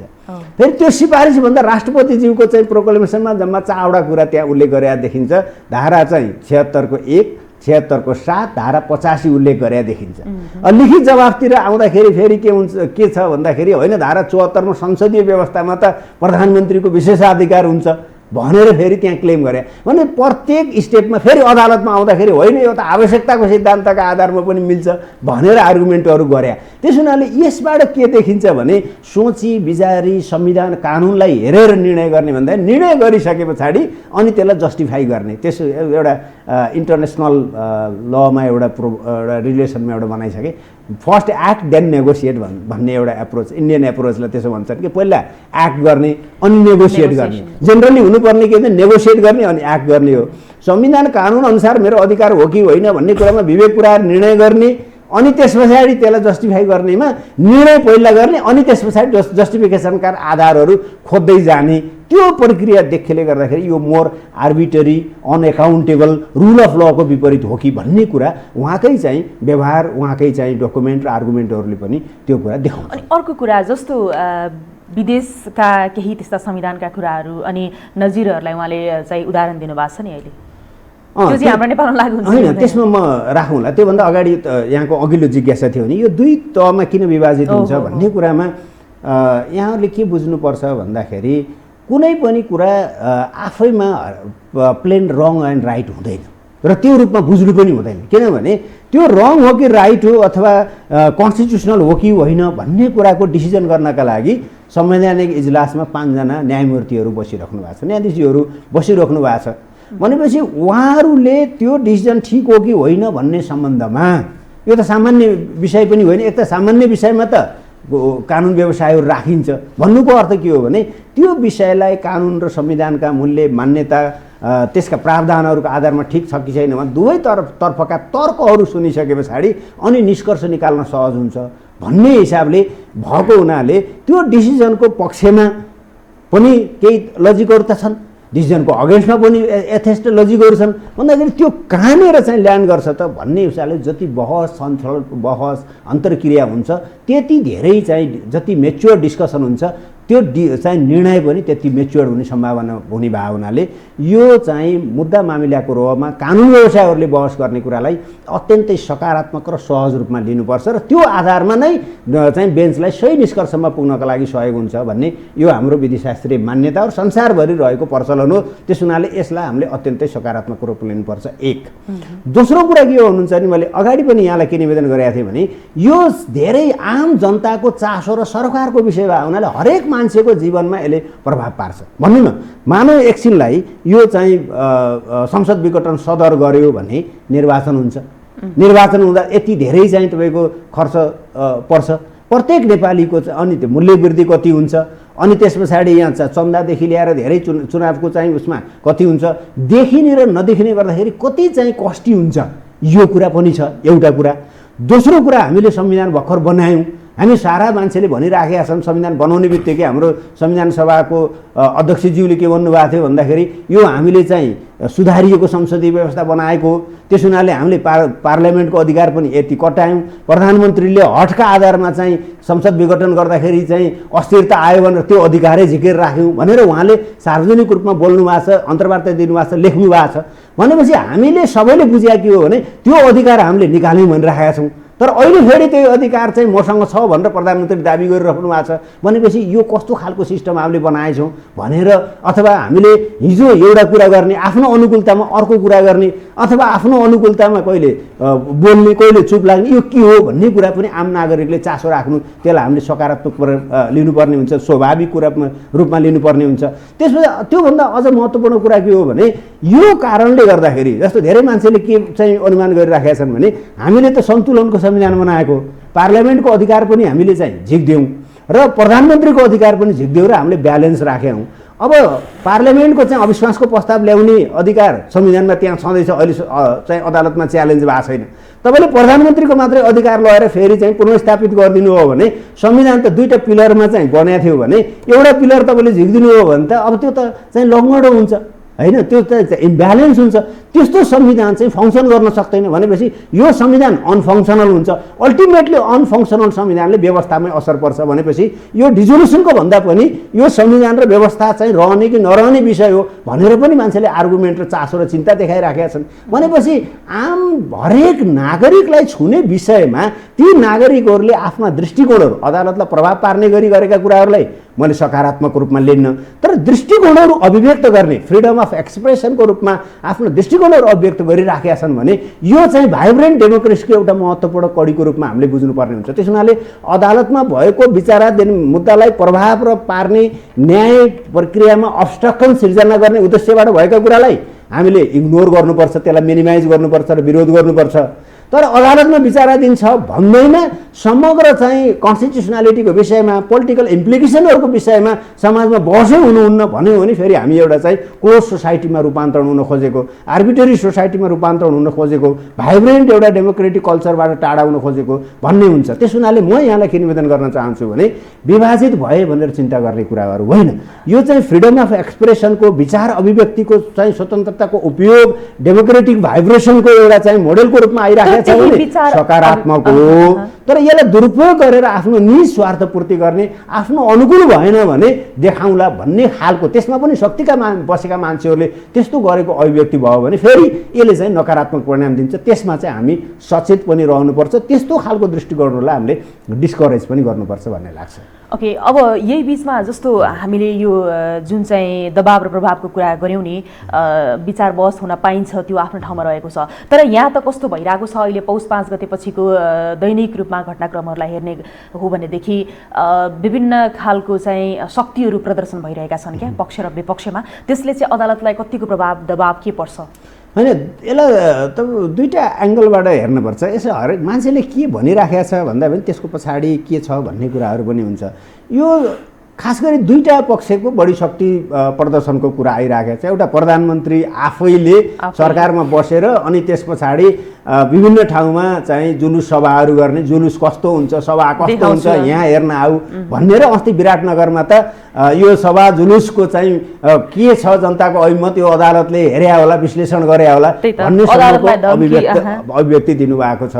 फेरि त्यो सिफारिसभन्दा राष्ट्रपतिज्यूको चाहिँ प्रोक्लेमेसनमा जम्मा 4वटा कुरा त्यहाँ उल्लेख गरे देखिन्छ। धारा चाहिँ 76 को 1, 76 को 7, धारा 85 उल्लेख गरे देखिन्छ। लिखित जवाफतिर आउँदाखेरि फेरि के छ भन्दाखेरि होइन धारा 74 मा संसदीय व्यवस्थामा त प्रधानमन्त्रीको विशेषाधिकार हुन्छ भनेर फेरि त्यहाँ क्लेम गरे भने प्रत्येक स्टेपमा फेरि अदालतमा आउँदाखेरि होइन यो त आवश्यकताको सिद्धान्तका आधारमा पनि मिल्छ भनेर आर्गुमेन्टहरू गरे। त्यस हुनाले यसबाट के देखिन्छ भने सोची विचारी संविधान कानुनलाई हेरेर निर्णय गर्ने भन्दा निर्णय गरिसके पछाडि अनि त्यसलाई जस्टिफाई गर्ने। त्यसो एउटा इन्टरनेसनल लमा एउटा रिलेसनमा एउटा बनाइसके फर्स्ट एक्ट देन नेगोसिएट भन्ने एउटा एप्रोच, इन्डियन एप्रोचलाई त्यसो भन्छन् कि पहिला एक्ट गर्ने अनि नेगोसिएट गर्ने। जेनरली हुनुपर्ने के चाहिँ नेगोसिएट गर्ने अनि एक्ट गर्ने हो। संविधान कानुन अनुसार मेरो अधिकार हो कि होइन भन्ने कुरामा विवेक पुर्याएर निर्णय गर्ने अनि त्यस पछाडि त्यसलाई जस्टिफाई गर्नेमा निर्णय पहिला गर्ने अनि त्यस पछाडि जस्टिफिकेसनका आधारहरू खोज्दै जाने, त्यो प्रक्रिया देखेले गर्दाखेरि यो मोर आर्बिटरी अनएकाउन्टेबल रुल अफ लको विपरीत हो कि भन्ने कुरा उहाँकै चाहिँ व्यवहार, उहाँकै चाहिँ डकुमेन्ट र आर्गुमेन्टहरूले पनि त्यो कुरा देखाउँछ। अनि अर्को कुरा जस्तो विदेशका केही त्यस्ता संविधानका कुराहरू अनि नजिरहरूलाई उहाँले चाहिँ उदाहरण दिनुभएको छ नि अहिले, त्यो चाहिँ हाम्रो नेपालमा लागु हुन्छ होइन? त्यसमा म राखौँला। त्योभन्दा अगाडि यहाँको अघिल्लो जिज्ञासा थियो भने यो दुई तहमा किन विभाजित हुन्छ भन्ने कुरामा यहाँहरूले के बुझ्नुपर्छ भन्दाखेरि कुनै पनि कुरा आफैमा प्लेन रङ एन्ड राइट हुँदैन र त्यो रूपमा बुझ्नु पनि हुँदैन। किनभने त्यो रङ हो कि राइट हो अथवा कन्स्टिट्युसनल हो कि होइन भन्ने कुराको डिसिजन गर्नका लागि संवैधानिक इजलासमा 5 जना न्यायमूर्तिहरू बसिराख्नु भएको छ, न्यायाधीशहरू बसिराख्नु भएको छ। भनेपछि उहाँहरूले त्यो डिसिजन ठिक हो कि होइन भन्ने सम्बन्धमा यो त सामान्य विषय पनि होइन, एक त सामान्य विषयमा त कानुन व्यवसायहरू राखिन्छ भन्नुको अर्थ के हो भने त्यो विषयलाई कानुन र संविधानका मूल्य मान्यता त्यसका प्रावधानहरूको आधारमा ठिक छ कि छैन भने दुवै तर्फका तर्कहरू सुनिसके पछाडि अनि निष्कर्ष निकाल्न सहज हुन्छ भन्ने हिसाबले भएको हुनाले त्यो डिसिजनको पक्षमा पनि केही लजिकहरू त छन्, डिसिजनको अगेन्स्टमा पनि एथेस्ट लजिकहरू छन्। भन्दाखेरि त्यो कहाँनिर चाहिँ ल्यान्ड गर्छ त भन्ने हिसाबले जति बहस छलफल बहस अन्तर्क्रिया हुन्छ त्यति धेरै चाहिँ जति मेच्योर डिस्कसन हुन्छ त्यो चाहिँ निर्णय पनि त्यति मेच्योर हुने सम्भावना हुने भएको हुनाले यो चाहिँ मुद्दा मामिलाको रूपमा कानुन व्यवसायहरूले बहस गर्ने कुरालाई अत्यन्तै सकारात्मक र सहज रूपमा लिनुपर्छ र त्यो आधारमा नै चाहिँ बेन्चलाई सही निष्कर्षमा पुग्नका लागि सहयोग हुन्छ भन्ने यो हाम्रो विधिशास्त्रीय मान्यता र संसारभरि रहेको प्रचलन हो। त्यस हुनाले यसलाई हामीले अत्यन्तै सकारात्मक रूप लिनुपर्छ। एक दोस्रो कुरा के हो हुनुहुन्छ नि, मैले अगाडि पनि यहाँलाई के निवेदन गरेको थिएँ भने यो धेरै आम जनताको चासो र सरकारको विषय भएको हुनाले हरेक मान्छेको जीवनमा यसले प्रभाव पार्छ। भन्नु न, मानव एकछिनलाई यो चाहिँ संसद विघटन सदर गर्यो भने निर्वाचन हुन्छ, निर्वाचन हुँदा यति धेरै चाहिँ तपाईँको खर्च पर्छ प्रत्येक नेपालीको, अनि त्यो मूल्य वृद्धि कति हुन्छ, अनि त्यस पछाडि यहाँ चन्दादेखि ल्याएर धेरै चुनावको चाहिँ उसमा कति हुन्छ, देखिने र नदेखिने गर्दाखेरि कति चाहिँ कस्टी हुन्छ, यो कुरा पनि छ एउटा कुरा। दोस्रो कुरा, हामीले संविधान भर्खर बनायौँ, हामी सारा मान्छेले भनिराखेका छन् संविधान बनाउने बित्तिकै हाम्रो संविधान सभाको अध्यक्षज्यूले के भन्नुभएको थियो भन्दाखेरि यो हामीले चाहिँ सुधारिएको संसदीय व्यवस्था बनाएको, त्यस हुनाले हामीले पार्लियामेन्टको अधिकार पनि यति कटायौँ, प्रधानमन्त्रीले हटका आधारमा चाहिँ संसद विघटन गर्दाखेरि चाहिँ अस्थिरता आयो भनेर त्यो अधिकारै झिकेर राख्यौँ भनेर उहाँले सार्वजनिक रूपमा बोल्नु भएको छ, अन्तर्वार्ता दिनुभएको छ, लेख्नु भएको छ। भनेपछि हामीले सबैले बुझ्या के हो भने त्यो अधिकार हामीले निकाल्यौँ भनिराखेका छौँ, तर अहिले फेरि त्यो अधिकार चाहिँ मसँग छ भनेर प्रधानमन्त्री दाबी गरिराख्नु भएको छ। भनेपछि यो कस्तो खालको सिस्टम हामीले बनाएछौँ भनेर, अथवा हामीले हिजो एउटा कुरा गर्ने आफ्नो अनुकूलतामा अर्को कुरा गर्ने, अथवा आफ्नो अनुकूलतामा कहिले बोल्ने कहिले चुप लाग्ने, यो के हो भन्ने कुरा पनि आम नागरिकले चासो राख्नु, त्यसलाई हामीले सकारात्मक लिनुपर्ने हुन्छ, स्वाभाविक रूपमा लिनुपर्ने हुन्छ। त्यसपछि त्योभन्दा अझ महत्त्वपूर्ण कुरा के हो भने यो कारणले गर्दाखेरि जस्तो धेरै मान्छेले के चाहिँ अनुमान गरिराखेका छन् भने हामीले त सन्तुलनको संविधान बनाएको, पार्लियामेन्टको अधिकार पनि हामीले चाहिँ झिक्दियौँ र प्रधानमन्त्रीको अधिकार पनि झिक्दियौँ र हामीले ब्यालेन्स राख्यौँ, अब पार्लियामेन्टको चाहिँ अविश्वासको प्रस्ताव ल्याउने अधिकार संविधानमा त्यहाँ छँदैछ, अहिले चाहिँ अदालतमा च्यालेन्ज भएको छैन। तपाईँले प्रधानमन्त्रीको मात्रै अधिकार लगाएर फेरि चाहिँ पुनर्स्थापित गरिदिनु हो भने संविधान त दुईवटा पिलरमा चाहिँ बनाएको थियो भने एउटा पिलर तपाईँले झिकिदिनु हो भने त अब त्यो त चाहिँ लङ्गडो हुन्छ होइन, त्यो त इम्ब्यालेन्स हुन्छ। त्यस्तो संविधान चाहिँ फङ्सन गर्न सक्दैन भनेपछि यो संविधान अनफङ्सनल हुन्छ। अल्टिमेटली अनफङ्सनल संविधानले व्यवस्थामै असर पर्छ भनेपछि यो डिजोल्युसनको भन्दा पनि यो संविधान र व्यवस्था चाहिँ रहने कि नरहने विषय हो भनेर पनि मान्छेले आर्गुमेन्ट र चासो र चिन्ता देखाइराखेका छन्। भनेपछि आम हरेक नागरिकलाई छुने विषयमा ती नागरिकहरूले आफ्ना दृष्टिकोणहरू अदालतलाई प्रभाव पार्ने गरी गरेका कुराहरूलाई मैले सकारात्मक रूपमा लिन्न, तर दृष्टिकोणहरू अभिव्यक्त गर्ने फ्रिडम अफ एक्सप्रेसनको रूपमा आफ्नो दृष्टिकोणहरू अभिव्यक्त गरिराखेका छन् भने यो चाहिँ भाइब्रेन्ट डेमोक्रेसीको एउटा महत्त्वपूर्ण कडीको रूपमा हामीले बुझ्नुपर्ने हुन्छ। त्यस हुनाले अदालतमा भएको विचाराधीन मुद्दालाई प्रभाव र पार्ने न्याय प्रक्रियामा अब्स्ट्रक्सन सिर्जना गर्ने उद्देश्यबाट भएका कुरालाई हामीले इग्नोर गर्नुपर्छ, त्यसलाई मिनिमाइज गर्नुपर्छ र विरोध गर्नुपर्छ। तर अदालतमा विचाराधीन छ भन्दैमा समग्र चाहिँ कन्स्टिट्युसनालिटीको विषयमा पोलिटिकल इम्प्लिकेसनहरूको विषयमा समाजमा बहसै हुनुहुन्न भन्यो भने फेरि हामी एउटा चाहिँ क्लोज सोसाइटीमा रूपान्तरण हुन खोजेको, आर्बिट्रेरी सोसाइटीमा रूपान्तरण हुन खोजेको, भाइब्रेन्ट एउटा डेमोक्रेटिक कल्चरबाट टाढा हुन खोजेको भन्ने हुन्छ। त्यस हुनाले म यहाँलाई के निवेदन गर्न चाहन्छु भने विभाजित भए भनेर चिन्ता गर्ने कुराहरू होइन, यो चाहिँ फ्रिडम अफ एक्सप्रेसनको विचार अभिव्यक्तिको चाहिँ स्वतन्त्रताको उपयोग डेमोक्रेटिक भाइब्रेसनको एउटा चाहिँ मोडेलको रूपमा आइरहेको सकारात्मक हो। तर यसलाई दुरुपयोग गरेर आफ्नो निस्वार्थ पूर्ति गर्ने, आफ्नो अनुकूल भएन भने देखाउँला भन्ने खालको त्यसमा पनि शक्तिका बसेका मान्छेहरूले त्यस्तो गरेको अभिव्यक्ति भयो भने फेरि यसले चाहिँ नकारात्मक परिणाम दिन्छ। त्यसमा चाहिँ हामी सचेत पनि रहनुपर्छ, त्यस्तो खालको दृष्टिकोणहरूलाई हामीले डिस्करेज पनि गर्नुपर्छ भन्ने लाग्छ। ओके, अब यही बिचमा जस्तो हामीले यो जुन चाहिँ दबाव र प्रभावको कुरा गऱ्यौँ नि, विचार बहस हुन पाइन्छ, त्यो आफ्नो ठाउँमा रहेको छ। तर यहाँ त कस्तो भइरहेको छ अहिले पौष 5 गते पछिको दैनिक रूपमा घटनाक्रमहरूलाई हेर्ने हो भनेदेखि विभिन्न खालको चाहिँ शक्तिहरू प्रदर्शन भइरहेका छन् क्या पक्ष र विपक्षमा। त्यसले चाहिँ अदालतलाई कतिको प्रभाव दबाव के पर्छ? होइन, यसलाई त दुईवटा एङ्गलबाट हेर्नुपर्छ। यसो हरेक मान्छेले के भनिराखेको छ भन्दा पनि त्यसको पछाडि के छ भन्ने कुराहरू पनि हुन्छ। यो खास गरी दुईवटा पक्षको बढी शक्ति प्रदर्शनको कुरा आइरहेको छ। एउटा प्रधानमन्त्री आफैले सरकारमा बसेर अनि त्यस पछाडि विभिन्न ठाउँमा चाहिँ जुलुस सभाहरू गर्ने, जुलुस कस्तो हुन्छ, सभा कस्तो हुन्छ यहाँ हेर्न आऊ भनेर अस्ति विराटनगरमा त यो सभा जुलुसको चाहिँ के छ जनताको अभिमत यो अदालतले हेरे होला, विश्लेषण गरे होला भन्ने अभिव्यक्ति दिनुभएको छ।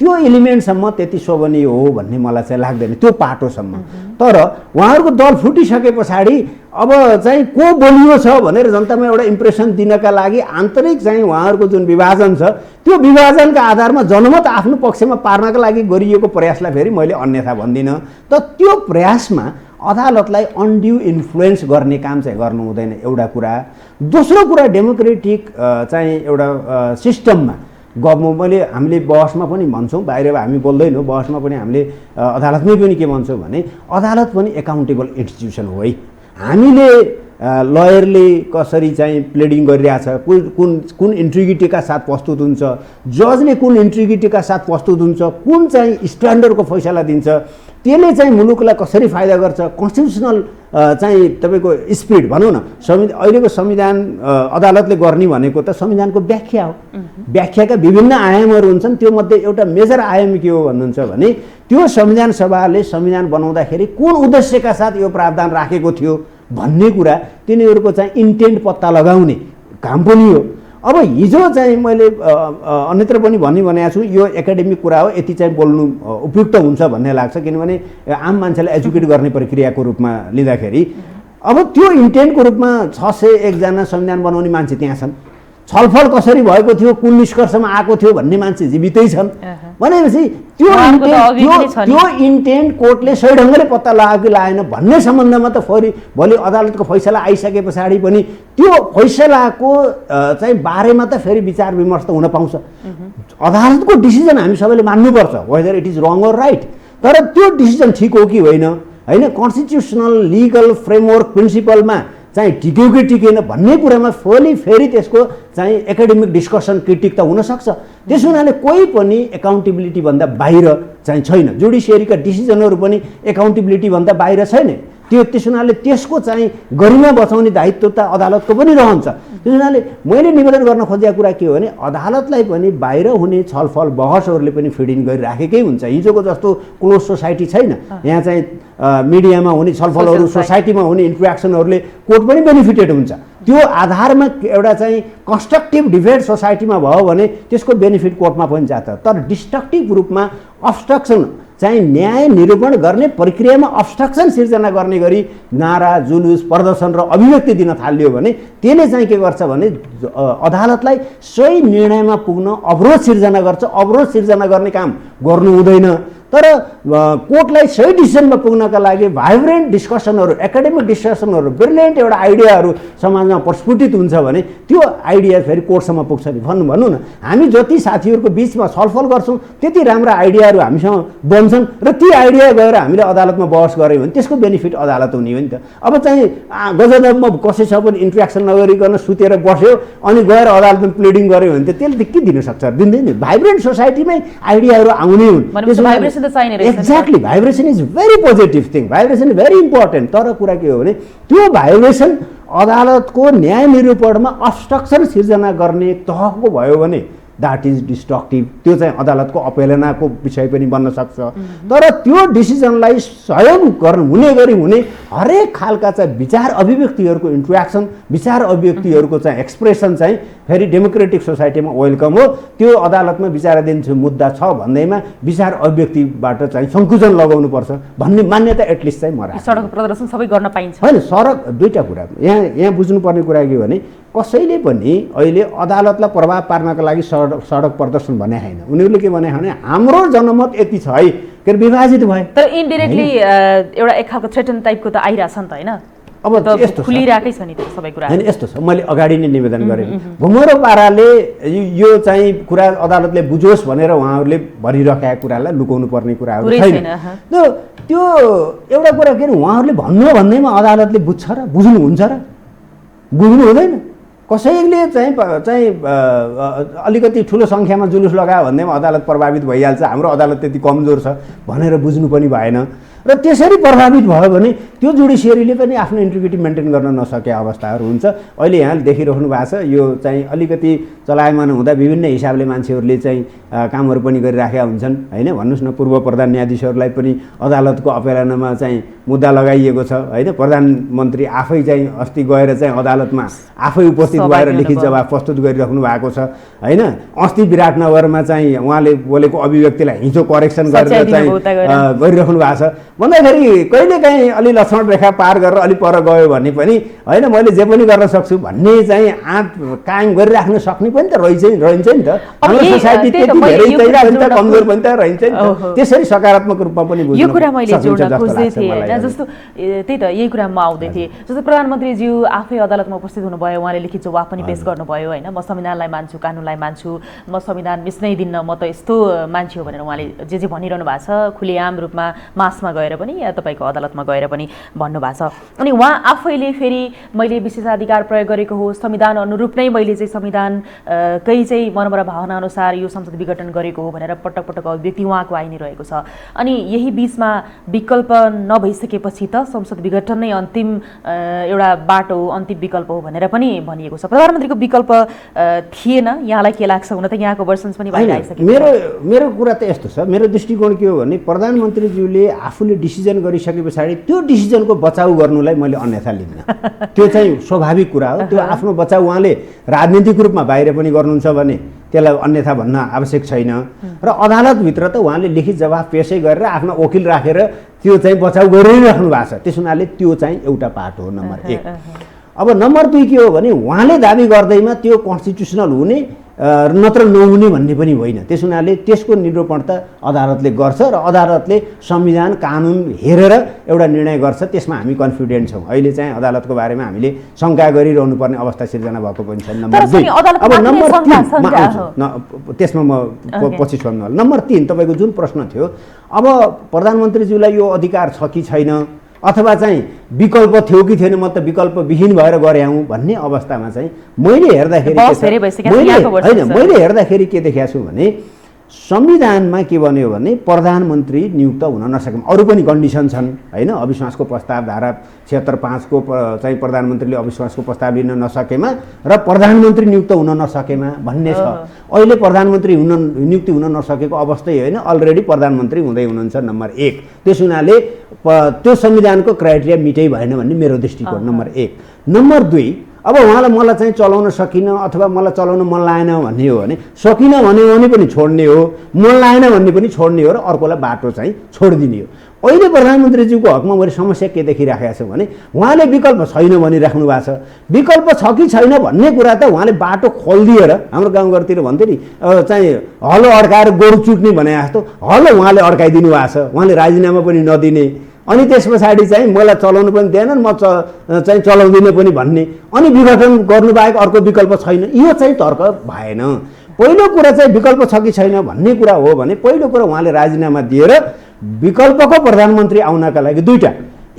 त्यो एलिमेन्टसम्म त्यति शोभनीय हो भन्ने मलाई चाहिँ लाग्दैन, त्यो पाटोसम्म। तर उहाँहरूको दल फुटिसके पछाडि अब चाहिँ को बलियो छ भनेर जनतामा एउटा इम्प्रेसन दिनका लागि आन्तरिक चाहिँ उहाँहरूको जुन विभाजन छ त्यो विभाजनका आधारमा जनमत आफ्नो पक्षमा पार्नका लागि गरिएको प्रयासलाई फेरि मैले अन्यथा भन्दिनँ। त त्यो प्रयासमा अदालतलाई अनड्यू इन्फ्लुएन्स गर्ने काम चाहिँ गर्नु हुँदैन, एउटा कुरा। दोस्रो कुरा, डेमोक्रेटिक चाहिँ एउटा सिस्टममा मैले हामीले बहसमा पनि भन्छौँ, बाहिर हामी बोल्दैनौँ, बहसमा पनि हामीले अदालतमै पनि के भन्छौँ भने अदालत पनि एकाउन्टेबल इन्स्टिट्युसन हो है। हामीले लयरले कसरी चाहिँ प्लेडिङ गरिरहेछ, कुन इन्ट्रिग्रिटीका साथ प्रस्तुत हुन्छ, जजले कुन इन्ट्रिग्रिटीका साथ प्रस्तुत हुन्छ, कुन चाहिँ स्ट्यान्डर्डको फैसला दिन्छ, त्यसले चाहिँ मुलुकलाई कसरी फाइदा गर्छ, कन्स्टिट्युसनल चाहिँ तपाईँको स्पिड भनौँ न। अहिलेको संविधान अदालतले गर्ने भनेको त संविधानको व्याख्या हो। व्याख्याका विभिन्न आयामहरू हुन्छन्, त्यो मध्ये एउटा मेजर आयाम के हो भन्नुहुन्छ भने त्यो संविधान सभाले संविधान बनाउँदाखेरि कुन उद्देश्यका साथ यो प्रावधान राखेको थियो भन्ने कुरा, तिनीहरूको चाहिँ इन्टेन्ट पत्ता लगाउने काम पनि हो। अब हिजो चाहिँ मैले अन्यत्र पनि भनेको छु, यो एकाडेमिक कुरा हो, यति चाहिँ बोल्नु उपयुक्त हुन्छ भन्ने लाग्छ, किनभने आम मान्छेलाई एजुकेट गर्ने प्रक्रियाको रूपमा लिँदाखेरि अब त्यो इन्टेन्टको रूपमा 601 जना संविधान बनाउने मान्छे त्यहाँ छन्। छलफल कसरी भएको थियो, कुन निष्कर्षमा आएको थियो भन्ने मान्छे जीवितै छन् भनेपछि त्यो इन्टेन्ट कोर्टले सही ढङ्गले पत्ता लगायो कि लागेन भन्ने सम्बन्धमा त भोलि अदालतको फैसला आइसके पछाडि पनि त्यो फैसलाको चाहिँ बारेमा त फेरि विचार विमर्श त हुन पाउँछ। अदालतको डिसिजन हामी सबैले मान्नुपर्छ, whether it is wrong or right. तर त्यो डिसिजन ठिक हो कि होइन, कन्स्टिट्युसनल लिगल फ्रेमवर्क प्रिन्सिपलमा चाहिँ टिक्यो कि टिकेन भन्ने कुरामा फेरि त्यसको चाहिँ एकाडेमिक डिस्कसन क्रिटिक त हुनसक्छ। त्यस हुनाले कोही पनि एकाउन्टेबिलिटी भन्दा बाहिर चाहिँ छैन, जुडिसियरीका डिसिजनहरू पनि एकाउन्टेबिलिटी भन्दा बाहिर छैन। त्यस हुनाले त्यसको चाहिँ गरिमा बचाउने दायित्व त अदालतको पनि रहन्छ। त्यस हुनाले मैले निवेदन गर्न खोजेको कुरा के हो भने अदालतलाई पनि बाहिर हुने छलफल बहसहरूले पनि फिड इन गरिराखेकै हुन्छ। हिजोको जस्तो क्लोज सोसाइटी छैन, यहाँ चाहिँ मिडियामा हुने छलफलहरू, सोसाइटीमा हुने इन्ट्रेक्सनहरूले कोर्ट पनि बेनिफिटेड हुन्छ। त्यो आधारमा एउटा चाहिँ कन्स्ट्रक्टिभ डिबेट सोसाइटीमा भयो भने त्यसको बेनिफिट कोर्टमा पनि जान्छ। तर डिस्ट्रक्टिभ रूपमा अब्स्ट्रक्सन चाहिँ न्याय निरूपण गर्ने प्रक्रियामा अब्स्ट्रक्सन सिर्जना गर्ने गरी नारा, जुलुस, प्रदर्शन र अभिव्यक्ति दिन थालियो भने त्यसले चाहिँ के गर्छ भने अदालतलाई सही निर्णयमा पुग्न अवरोध सिर्जना गर्छ। अवरोध सिर्जना गर्ने काम गर्नु हुँदैन। तर कोर्टलाई सही डिसिजनमा पुग्नका लागि भाइब्रेन्ट डिस्कसनहरू, एकाडेमिक डिस्कसनहरू, ब्रिलियन्ट एउटा आइडियाहरू समाजमा प्रस्फुटित हुन्छ भने त्यो आइडिया फेरि कोर्टसम्म पुग्छ नि। भनौँ न, हामी जति साथीहरूको बिचमा छलफल गर्छौँ त्यति राम्रा आइडियाहरू हामीसँग बन्छन् र ती आइडिया गएर हामीले अदालतमा बहस गऱ्यौँ भने त्यसको बेनिफिट अदालत हुने हो नि त। अब चाहिँ गजबमा कसैसँग पनि इन्ट्रेक्सन नगरिकन सुतेर बस्यो अनि गएर अदालतमा प्लिडिङ गऱ्यो भने त त्यसले के दिन सक्छ? दिँदैन। भाइब्रेन्ट सोसाइटीमै आइडियाहरू आउने हुन्। Exactly, vibration is very positive thing, vibration very important. तर कुरा के हो भने त्यो भाइब्रेसन अदालतको न्याय निरूपणमा अब्स्ट्रक्सन सिर्जना गर्ने तहको भयो भने द्याट इज डिस्ट्रक्टिभ। त्यो चाहिँ अदालतको अपेलनाको विषय पनि बन्न सक्छ। तर त्यो डिसिजनलाई सहयोग हुने गरी हुने हरेक खालका चाहिँ विचार अभिव्यक्तिहरूको इन्ट्रेक्सन, विचार अभिव्यक्तिहरूको चाहिँ एक्सप्रेसन चाहिँ फेरि डेमोक्रेटिक सोसाइटीमा वेलकम हो। त्यो अदालतमा विचाराधीन मुद्दा छ भन्दैमा विचार अभिव्यक्तिबाट चाहिँ सङ्कुचन लगाउनुपर्छ भन्ने मान्यता एटलिस्ट चाहिँ म राख्छु। सडक प्रदर्शन सबै गर्न पाइन्छ होइन। सडक दुईवटा कुरा यहाँ बुझ्नुपर्ने कुरा के हो भने कसैले पनि अहिले अदालतलाई प्रभाव पार्नको लागि सडक प्रदर्शन भने होइन। उनीहरूले के भने हाम्रो जनमत यति छ है, के अरे विभाजित भयो। तर इन्डिरेक्टली एउटा एक खालको थ्रेटन टाइपको त आइरहेछ नि त होइन। अब यस्तो खुलिरहेकै छ नि त्यो सबै कुरा। होइन, यस्तो छ, मैले अगाडि नै निवेदन गरेँ, घुमरो पाराले यो चाहिँ कुरा अदालतले बुझोस् भनेर उहाँहरूले भनिराखेका कुरालाई लुकाउनु पर्ने कुराहरू छैन। त्यो एउटा कुरा के अरे उहाँहरूले भन्नु भन्दैमा अदालतले बुझ्छ र बुझ्नुहुन्छ र बुझ्नु हुँदैन। कसैले चाहिँ अलिकति ठुलो सङ्ख्यामा जुलुस लगायो भन्दैमा अदालत प्रभावित भइहाल्छ, हाम्रो अदालत त्यति कमजोर छ भनेर बुझ्नु पनि भएन। र त्यसरी प्रभावित भयो भने त्यो जुडिसियरीले पनि आफ्नो इन्टिग्रिटी मेन्टेन गर्न नसकेका अवस्थाहरू हुन्छ। अहिले यहाँले देखिराख्नु भएको छ, यो चाहिँ अलिकति चलायमान हुँदा विभिन्न हिसाबले मान्छेहरूले चाहिँ कामहरू पनि गरिराखेका हुन्छन् होइन। भन्नुहोस् न, पूर्व प्रधान न्यायाधीशहरूलाई पनि अदालतको अपेलनामा चाहिँ मुद्दा लगाइएको छ होइन। प्रधानमन्त्री आफै चाहिँ अस्ति गएर चाहिँ अदालतमा आफै उपस्थित भएर लिखित जवाब प्रस्तुत गरिराख्नु भएको छ होइन। अस्ति विराटनगरमा चाहिँ उहाँले बोलेको अभिव्यक्तिलाई हिजो करेक्सन गरेर चाहिँ गरिराख्नु भएको छ भन्दाखेरि कहिलेकाहीँ अलि लक्ष्मण रेखा पार गरेर अलि पर गयो भने पनि होइन मैले जे पनि गर्न सक्छु भन्ने चाहिँ आँट कायम गरिराख्न सक्ने पनि त रहन्छ नि त। हाम्रो सोसाइटी त्यति धेरै चाहिँ कमजोर पनि त रहन्छ नि त। त्यसरी सकारात्मक रूपमा पनि यो कुरा मैले जोड्न खोज्दै थिएँ होइन। जस्तो त्यही त यही कुरामा म आउँदै थिएँ। जस्तो प्रधानमन्त्रीज्यू आफै अदालतमा उपस्थित हुनुभयो, उहाँले लिखित जवाब पनि पेश गर्नुभयो होइन। म संविधानलाई मान्छु, कानुनलाई मान्छु, म संविधान मिच्नै दिन्न, म त यस्तो मान्छे हो भनेर उहाँले जे भनिरहनु भएको छ खुलेआम रूपमा मासमा गएर पनि या तपाईँको अदालतमा गएर पनि भन्नुभएको छ। अनि उहाँ आफैले फेरि मैले विशेषाधिकार प्रयोग गरेको हो, संविधान अनुरूप नै मैले चाहिँ संविधानकै चाहिँ मन र भावना अनुसार यो संसद विघटन गरेको हो भनेर पटक पटक अभिव्यक्ति उहाँको आइ नै रहेको छ। अनि यही बिचमा विकल्प नभइसकेपछि त संसद विघटन नै अन्तिम एउटा बाटो हो, अन्तिम विकल्प हो भनेर पनि भनिएको छ। प्रधानमन्त्रीको विकल्प थिएन। यहाँलाई के लाग्छ? हुन त यहाँको भर्सन्स पनि बाहिर आइसकेको छ। मेरो कुरा त यस्तो छ, मेरो दृष्टिकोण के हो भने प्रधानमन्त्रीज्यूले आफूले डिसिजन गरिसके पछाडि त्यो डिसिजनको बचाउ गर्नुलाई मैले अन्यथा लिन्न। त्यो चाहिँ स्वाभाविक कुरा हो। त्यो आफ्नो बचाउ उहाँले राजनीतिक रूपमा बाहिर पनि गर्नुहुन्छ भने त्यसलाई अन्यथा भन्न आवश्यक छैन। र अदालतभित्र त उहाँले लिखित जवाफ पेशै गरेर आफ्नो वकिल राखेर त्यो चाहिँ बचाउ गरिराख्नु भएको छ। त्यस हुनाले त्यो चाहिँ एउटा पार्ट हो नम्बर 1। अब नम्बर 2 के हो भने उहाँले दाबी गर्दैमा त्यो कन्स्टिट्युसनल हुने नत्र नहुने भन्ने पनि होइन। त्यस हुनाले त्यसको निरूपण त अदालतले गर्छ र अदालतले संविधान कानुन हेरेर एउटा निर्णय गर्छ। त्यसमा हामी कन्फिडेन्ट छौँ। अहिले चाहिँ अदालतको बारेमा हामीले शङ्का गरिरहनु पर्ने अवस्था सिर्जना भएको पनि छैन। नम्बर 2 अब नम्बर 3 त्यसमा म पछि छोड्नु होला। नम्बर 3 तपाईँको जुन प्रश्न थियो, अब प्रधानमन्त्रीज्यूलाई यो अधिकार छ कि छैन अथवा चाहिँ विकल्प थियो कि थिएन, म त विकल्प विहीन भएर गरे हुँ भन्ने अवस्थामा चाहिँ मैले हेर्दाखेरि के देखेको छु भने संविधानमा के भन्यो भने प्रधानमन्त्री नियुक्त हुन नसकेमा अरू पनि कन्डिसन छन् हैन। अविश्वासको प्रस्ताव धारा 76(5) को चाहिँ प्रधानमन्त्रीले अविश्वासको प्रस्ताव लिन नसकेमा र प्रधानमन्त्री नियुक्त हुन नसकेमा भन्ने छ। अहिले प्रधानमन्त्री नियुक्ति हुन नसकेको अवस्थै होइन, अलरेडी प्रधानमन्त्री हुँदै हुनुहुन्छ नम्बर 1। त्यस हुनाले त्यो संविधानको क्राइटेरिया मिटै भएन भन्ने मेरो दृष्टिकोण नम्बर 1। नम्बर 2, अब उहाँलाई मलाई चाहिँ चलाउन सकिनँ अथवा मलाई चलाउन मन लागेन भन्ने हो भने सकिनँ भन्यो भने पनि छोड्ने हो, मन लागेन भन्ने पनि छोड्ने हो र अर्कोलाई बाटो चाहिँ छोडिदिने हो। अहिले प्रधानमन्त्रीज्यूको हकमा मैले समस्या के देखिराखेको छु भने उहाँले विकल्प छैन भनिराख्नु भएको छ। विकल्प छ कि छैन भन्ने कुरा त उहाँले बाटो खोलिदिएर, हाम्रो गाउँघरतिर भन्थे नि चाहिँ हलो अड्काएर गोरु चुट्ने भने जस्तो हलो उहाँले अड्काइदिनु भएको छ। उहाँले राजीनामा पनि नदिने, अनि त्यस पछाडि चाहिँ मलाई चलाउनु पनि दिएन, म चाहिँ चलाउँदिनँ पनि भन्ने, अनि विघटन गर्नुबाहेक अर्को विकल्प छैन। यो चाहिँ तर्क भएन। पहिलो कुरा चाहिँ विकल्प छ कि छैन भन्ने कुरा हो भने पहिलो कुरा उहाँले राजीनामा दिएर विकल्पको प्रधानमन्त्री आउनका लागि दुईटा,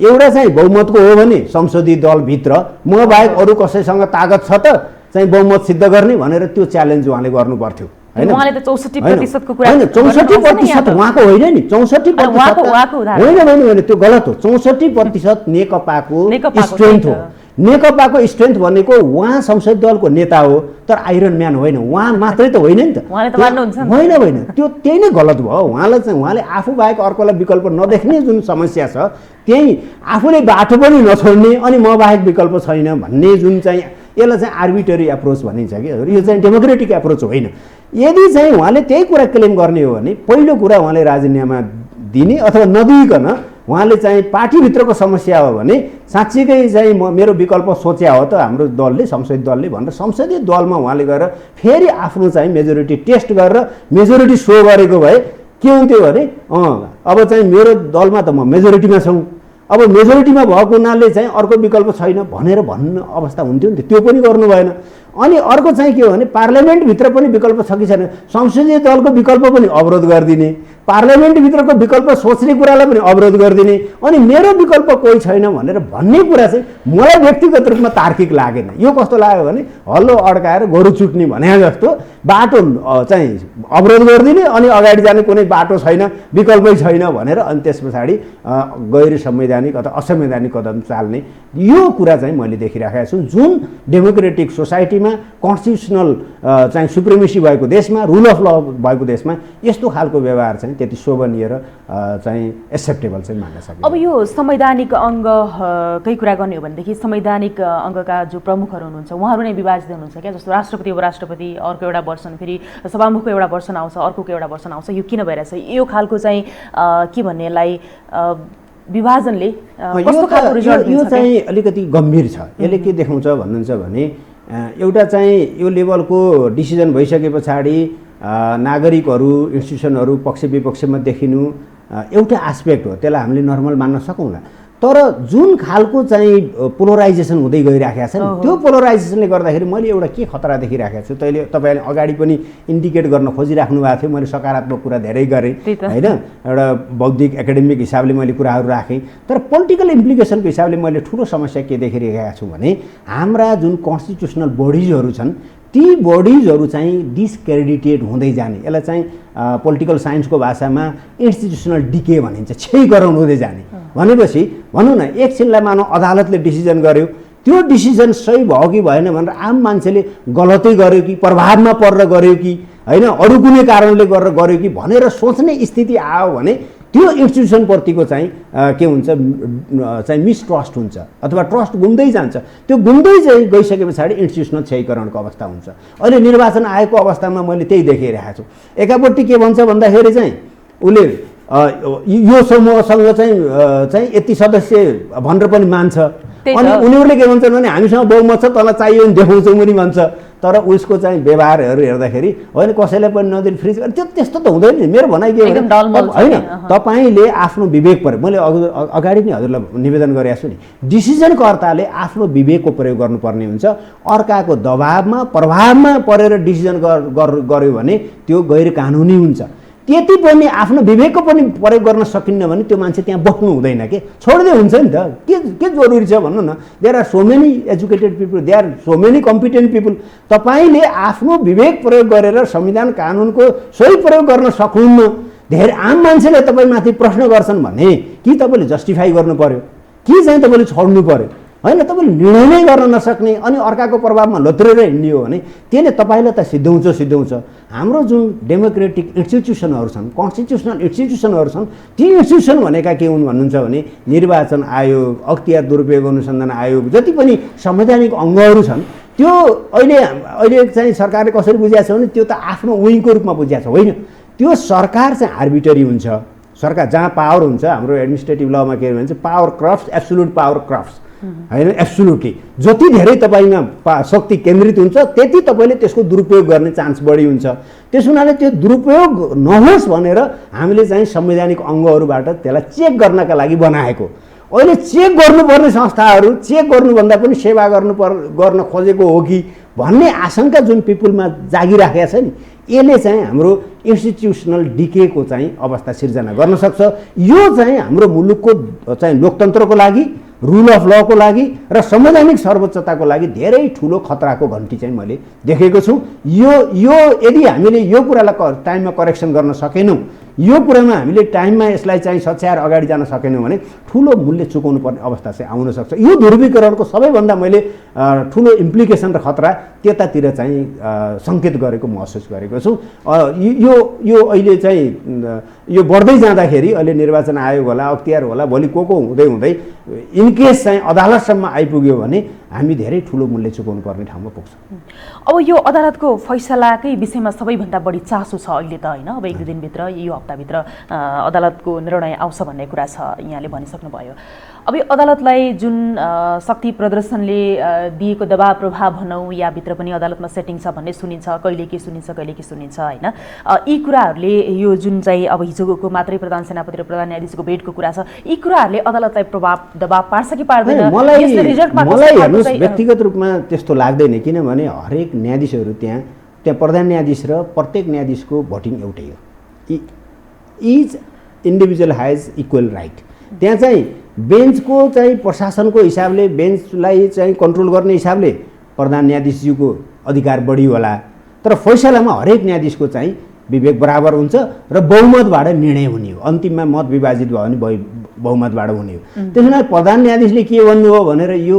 एउटा चाहिँ बहुमतको हो भने संसदीय दलभित्र म बाहेक अरू कसैसँग तागत छ त चाहिँ बहुमत सिद्ध गर्ने भनेर त्यो च्यालेन्ज उहाँले गर्नु पर्थ्यो हैन। उहाँले त 64% को कुरा हैन, 64% उहाँको होइन नि, 64% होइन, त्यो गलत हो। 64% नेकपाको स्ट्रेन्थ हो। नेकपाको स्ट्रेन्थ भनेको उहाँ संसदीय दलको नेता हो, तर आइरन म्यान होइन। उहाँ मात्रै त होइन नि त, होइन, त्यो त्यही नै गलत भयो। उहाँले आफू बाहेक अर्कोलाई विकल्प नदेख्ने जुन समस्या छ त्यही आफूले बाटो पनि नछोड्ने अनि म बाहेक विकल्प छैन भन्ने जुन चाहिँ यसलाई चाहिँ आर्बिटरी एप्रोच भनिन्छ कि यो चाहिँ डेमोक्रेटिक एप्रोच होइन। यदि चाहिँ उहाँले त्यही कुरा क्लेम गर्ने हो भने पहिलो कुरा उहाँले राजीनामा दिने अथवा नदिइकन उहाँले चाहिँ पार्टीभित्रको समस्या हो भने साँच्चीकै चाहिँ मेरो विकल्प सोच्या हो त हाम्रो दलले, संसदीय दलले भनेर संसदीय दलमा उहाँले गएर फेरि आफ्नो चाहिँ मेजोरिटी टेस्ट गरेर मेजोरिटी सो गरेको भए के हुन्थ्यो भने अब चाहिँ मेरो दलमा त म मेजोरिटीमा छौँ, अब मेजोरिटीमा भएको हुनाले चाहिँ अर्को विकल्प छैन भनेर भन्ने अवस्था हुन्थ्यो नि त। त्यो पनि गर्नु भएन। अनि अर्को चाहिँ के हो भने पार्लियामेन्टभित्र पनि विकल्प छ कि छैन, संसदीय दलको विकल्प पनि अवरोध गरिदिने, पार्लियामेन्टभित्रको विकल्प सोच्ने कुरालाई पनि अवरोध गरिदिने, अनि मेरो विकल्प कोही छैन भनेर भन्ने कुरा चाहिँ मलाई व्यक्तिगत रूपमा तार्किक लागेन। यो कस्तो लाग्यो भने हल्लो अड्काएर गोरु चुट्ने भने जस्तो बाटो चाहिँ अवरोध गरिदिने अनि अगाडि जाने कुनै बाटो छैन, विकल्पै छैन भनेर अनि त्यस पछाडि गैर संवैधानिक अथवा असंवैधानिक कदम चाल्ने यो कुरा चाहिँ मैले देखिराखेको छु। जुन डेमोक्रेटिक सोसाइटीमा कन्स्टिट्युसनल चाहिँ सुप्रिमेसी भएको देशमा, रुल अफ ल भएको देशमा यस्तो खालको व्यवहार चाहिँ त्यति शोभनीय र चाहिँ एक्सेप्टेबल चाहिँ मान्न सकिन्छ। अब यो संवैधानिक अङ्गकै कुरा गर्ने हो भनेदेखि संवैधानिक अङ्गका जो प्रमुखहरू हुनुहुन्छ उहाँहरू नै विभाजित हुनुहुन्छ क्या। जस्तो राष्ट्रपति उपराष्ट्रपति अर्को एउटा वर्षन, फेरि सभामुखको एउटा वर्षन आउँछ, अर्कोको एउटा वर्षन आउँछ। यो किन भइरहेछ? यो खालको चाहिँ के भन्ने यसलाई विभाजनले कस्तो खालको रिजल्ट दिन्छ? यो चाहिँ अलिकति गम्भीर छ। यसले के देखाउँछ भन्नुहुन्छ भने एउटा चाहिँ यो लेभलको डिसिजन भइसके पछाडि नागरिकहरू, इन्स्टिट्युसनहरू पक्ष विपक्षमा देखिनु एउटा एस्पेक्ट हो, त्यसलाई हामीले नर्मल मान्न सकौँला। तर जुन खालको चाहिँ पोलराइजेसन हुँदै गइराखेको छ नि, त्यो पोलराइजेसनले गर्दाखेरि मैले एउटा के खतरा देखिराखेको छु। तपाईँले अगाडि पनि इन्डिकेट गर्न खोजिराख्नु भएको थियो, मैले सकारात्मक कुरा धेरै गरेँ होइन, एउटा बौद्धिक एकाडेमिक हिसाबले मैले कुराहरू राखेँ। तर पोलिटिकल इम्प्लिकेसनको हिसाबले मैले ठुलो समस्या के देखिरहेको छु भने हाम्रा जुन कन्स्टिट्युसनल बडिजहरू छन् ती बडिजहरू चाहिँ डिसक्रेडिटेड हुँदै जाने, यसलाई चाहिँ पोलिटिकल साइन्सको भाषामा इन्स्टिट्युसनल डिके भनिन्छ, क्षयीकरण हुँदै जाने। भनेपछि भनौँ न एकछिनलाई मानव अदालतले डिसिजन गर्यो, त्यो डिसिजन सही भयो कि भएन भनेर आम मान्छेले गलतै गर्यो कि प्रभावमा परेर गर्यो कि होइन अरू कुनै कारणले गरेर गर्यो कि भनेर सोच्ने स्थिति आयो भने त्यो इन्स्टिट्युसनप्रतिको चाहिँ के हुन्छ चाहिँ मिसट्रस्ट हुन्छ अथवा ट्रस्ट गुम्दै जान्छ। त्यो गुम्दै चाहिँ गइसके पछाडि इन्स्टिट्युसनल क्षयीकरणको अवस्था हुन्छ। अहिले निर्वाचन आयोगको अवस्थामा मैले त्यही देखिरहेको छु। एकापट्टि के भन्छ भन्दाखेरि चाहिँ उसले यो समूहसँग चाहिँ यति सदस्य भनेर पनि मान्छ, अनि उनीहरूले के भन्छन् भने हामीसँग बहुमत छ तँलाई चाहियो भने देखाउँछौँ पनि भन्छ। तर उसको चाहिँ व्यवहारहरू हेर्दाखेरि होइन कसैलाई पनि नदिने फ्रिज त्यो त्यस्तो त हुँदैन नि। मेरो भनाइ के होइन, तपाईँले आफ्नो विवेक प्रयोग, मैले अगाडि नै हजुरलाई निवेदन गरेको छु नि, डिसिजनकर्ताले आफ्नो विवेकको प्रयोग गर्नुपर्ने हुन्छ। अर्काको दबावमा प्रभावमा परेर डिसिजन गर्यो भने त्यो गैर कानुनी हुन्छ। त्यति पनि आफ्नो विवेकको पनि प्रयोग गर्न सकिन्न भने त्यो मान्छे त्यहाँ बस्नु हुँदैन के, छोड्दै हुन्छ नि त। के जरुरी छ भन्नु न। There are so many educated people, there are so many competent people. तपाईँले आफ्नो विवेक प्रयोग गरेर संविधान कानुनको सही प्रयोग गर्न सक्नुहुन्न, धेरै आम मान्छेले तपाईँमाथि प्रश्न गर्छन् भने कि तपाईँले जस्टिफाई गर्नु पर्यो कि चाहिँ तपाईँले छोड्नु पर्यो होइन। तपाईँले निर्णय नै गर्न नसक्ने अनि अर्काको प्रभावमा लत्रेर हिँड्ने हो भने त्यसले तपाईँलाई त सिद्ध्याउँछ। हाम्रो जुन डेमोक्रेटिक इन्स्टिट्युसनहरू छन्, कन्स्टिट्युसनल इन्स्टिट्युसनहरू छन्, ती इन्स्टिट्युसन भनेका के हुन् भन्नुहुन्छ भने निर्वाचन आयोग, अख्तियार दुरुपयोग अनुसन्धान आयोग, जति पनि संवैधानिक अङ्गहरू छन् त्यो अहिले चाहिँ सरकारले कसरी बुझाएको छ भने त्यो त आफ्नो विङको रूपमा बुझाएको छ होइन। त्यो सरकार चाहिँ आर्बिटरी हुन्छ। सरकार जहाँ पावर हुन्छ, हाम्रो एडमिनिस्ट्रेटिभ लमा के भन्छ power crafts, absolute power crafts होइन, एब्सोल्युटली जति धेरै तपाईँमा शक्ति केन्द्रित हुन्छ त्यति तपाईँले त्यसको दुरुपयोग गर्ने चान्स बढी हुन्छ। त्यस हुनाले त्यो दुरुपयोग नहोस् भनेर हामीले चाहिँ संवैधानिक अङ्गहरूबाट त्यसलाई चेक गर्नका लागि बनाएको। अहिले चेक गर्नुपर्ने संस्थाहरू चेक गर्नुभन्दा पनि सेवा गर्न खोजेको हो कि भन्ने आशंका जुन पिपुलमा जागिराखेको छ नि, यसले चाहिँ हाम्रो इन्स्टिट्युसनल डिकेको चाहिँ अवस्था सिर्जना गर्न सक्छ। यो चाहिँ हाम्रो मुलुकको चाहिँ लोकतन्त्रको लागि, रुल अफ लको लागि र संवैधानिक सर्वोच्चताको लागि धेरै ठुलो खतराको घन्टी चाहिँ मैले देखेको छु। यो यदि हामीले यो कुरालाई टाइममा करेक्सन गर्न सकेनौँ, यो कुरामा हामीले टाइममा यसलाई चाहिँ सच्याएर अगाडि जान सकेनौँ भने ठुलो मूल्य चुकाउनु पर्ने अवस्था चाहिँ आउन सक्छ। यो ध्रुवीकरणको सबैभन्दा मैले ठुलो इम्प्लिकेसन र खतरा त्यतातिर चाहिँ सङ्केत गरेको महसुस गरेको छु। यो अहिले चाहिँ यो बढ्दै जाँदाखेरि अहिले निर्वाचन आयोग होला, अख्तियार होला, भोलि को हुँदै इनकेस चाहिँ अदालतसम्म आइपुग्यो भने हामी धेरै ठुलो मूल्य चुकाउनु पर्ने ठाउँमा पुग्छौँ। अब यो अदालतको फैसलाकै विषयमा सबैभन्दा बढी चासो छ अहिले त होइन। अब 1-2 दिनभित्र, यो हप्ताभित्र अदालतको निर्णय आउँछ भन्ने कुरा छ, यहाँले भनिसक्नुभयो। अब यो अदालतलाई जुन शक्ति प्रदर्शनले दिएको दबाव प्रभाव भनौँ या भित्र पनि अदालतमा सेटिङ छ भन्ने सुनिन्छ, कहिले के सुनिन्छ होइन। यी कुराहरूले यो जुन चाहिँ अब हिजोको मात्रै प्रधान सेनापति र प्रधान न्यायाधीशको भेटको कुरा छ, यी कुराहरूले अदालतलाई दबाव पार्छ कि पार्दैन? मलाई हेर्नुहोस् व्यक्तिगत रूपमा त्यस्तो लाग्दैन, किनभने हरेक न्यायाधीशहरू त्यहाँ प्रधान न्यायाधीश र प्रत्येक न्यायाधीशको भोटिङ एउटै हो। Each individual has equal right. त्यहाँ चाहिँ बेन्चको चाहिँ प्रशासनको हिसाबले, बेन्चलाई चाहिँ कन्ट्रोल गर्ने हिसाबले प्रधान न्यायाधीशज्यूको अधिकार बढी होला, तर फैसलामा हरेक न्यायाधीशको चाहिँ विवेक बराबर हुन्छ र बहुमतबाट निर्णय हुने हो। अन्तिममा मत विभाजित भयो भने बहुमतबाट हुने हो। त्यसैले प्रधान न्यायाधीशले के भन्नुभयो भनेर यो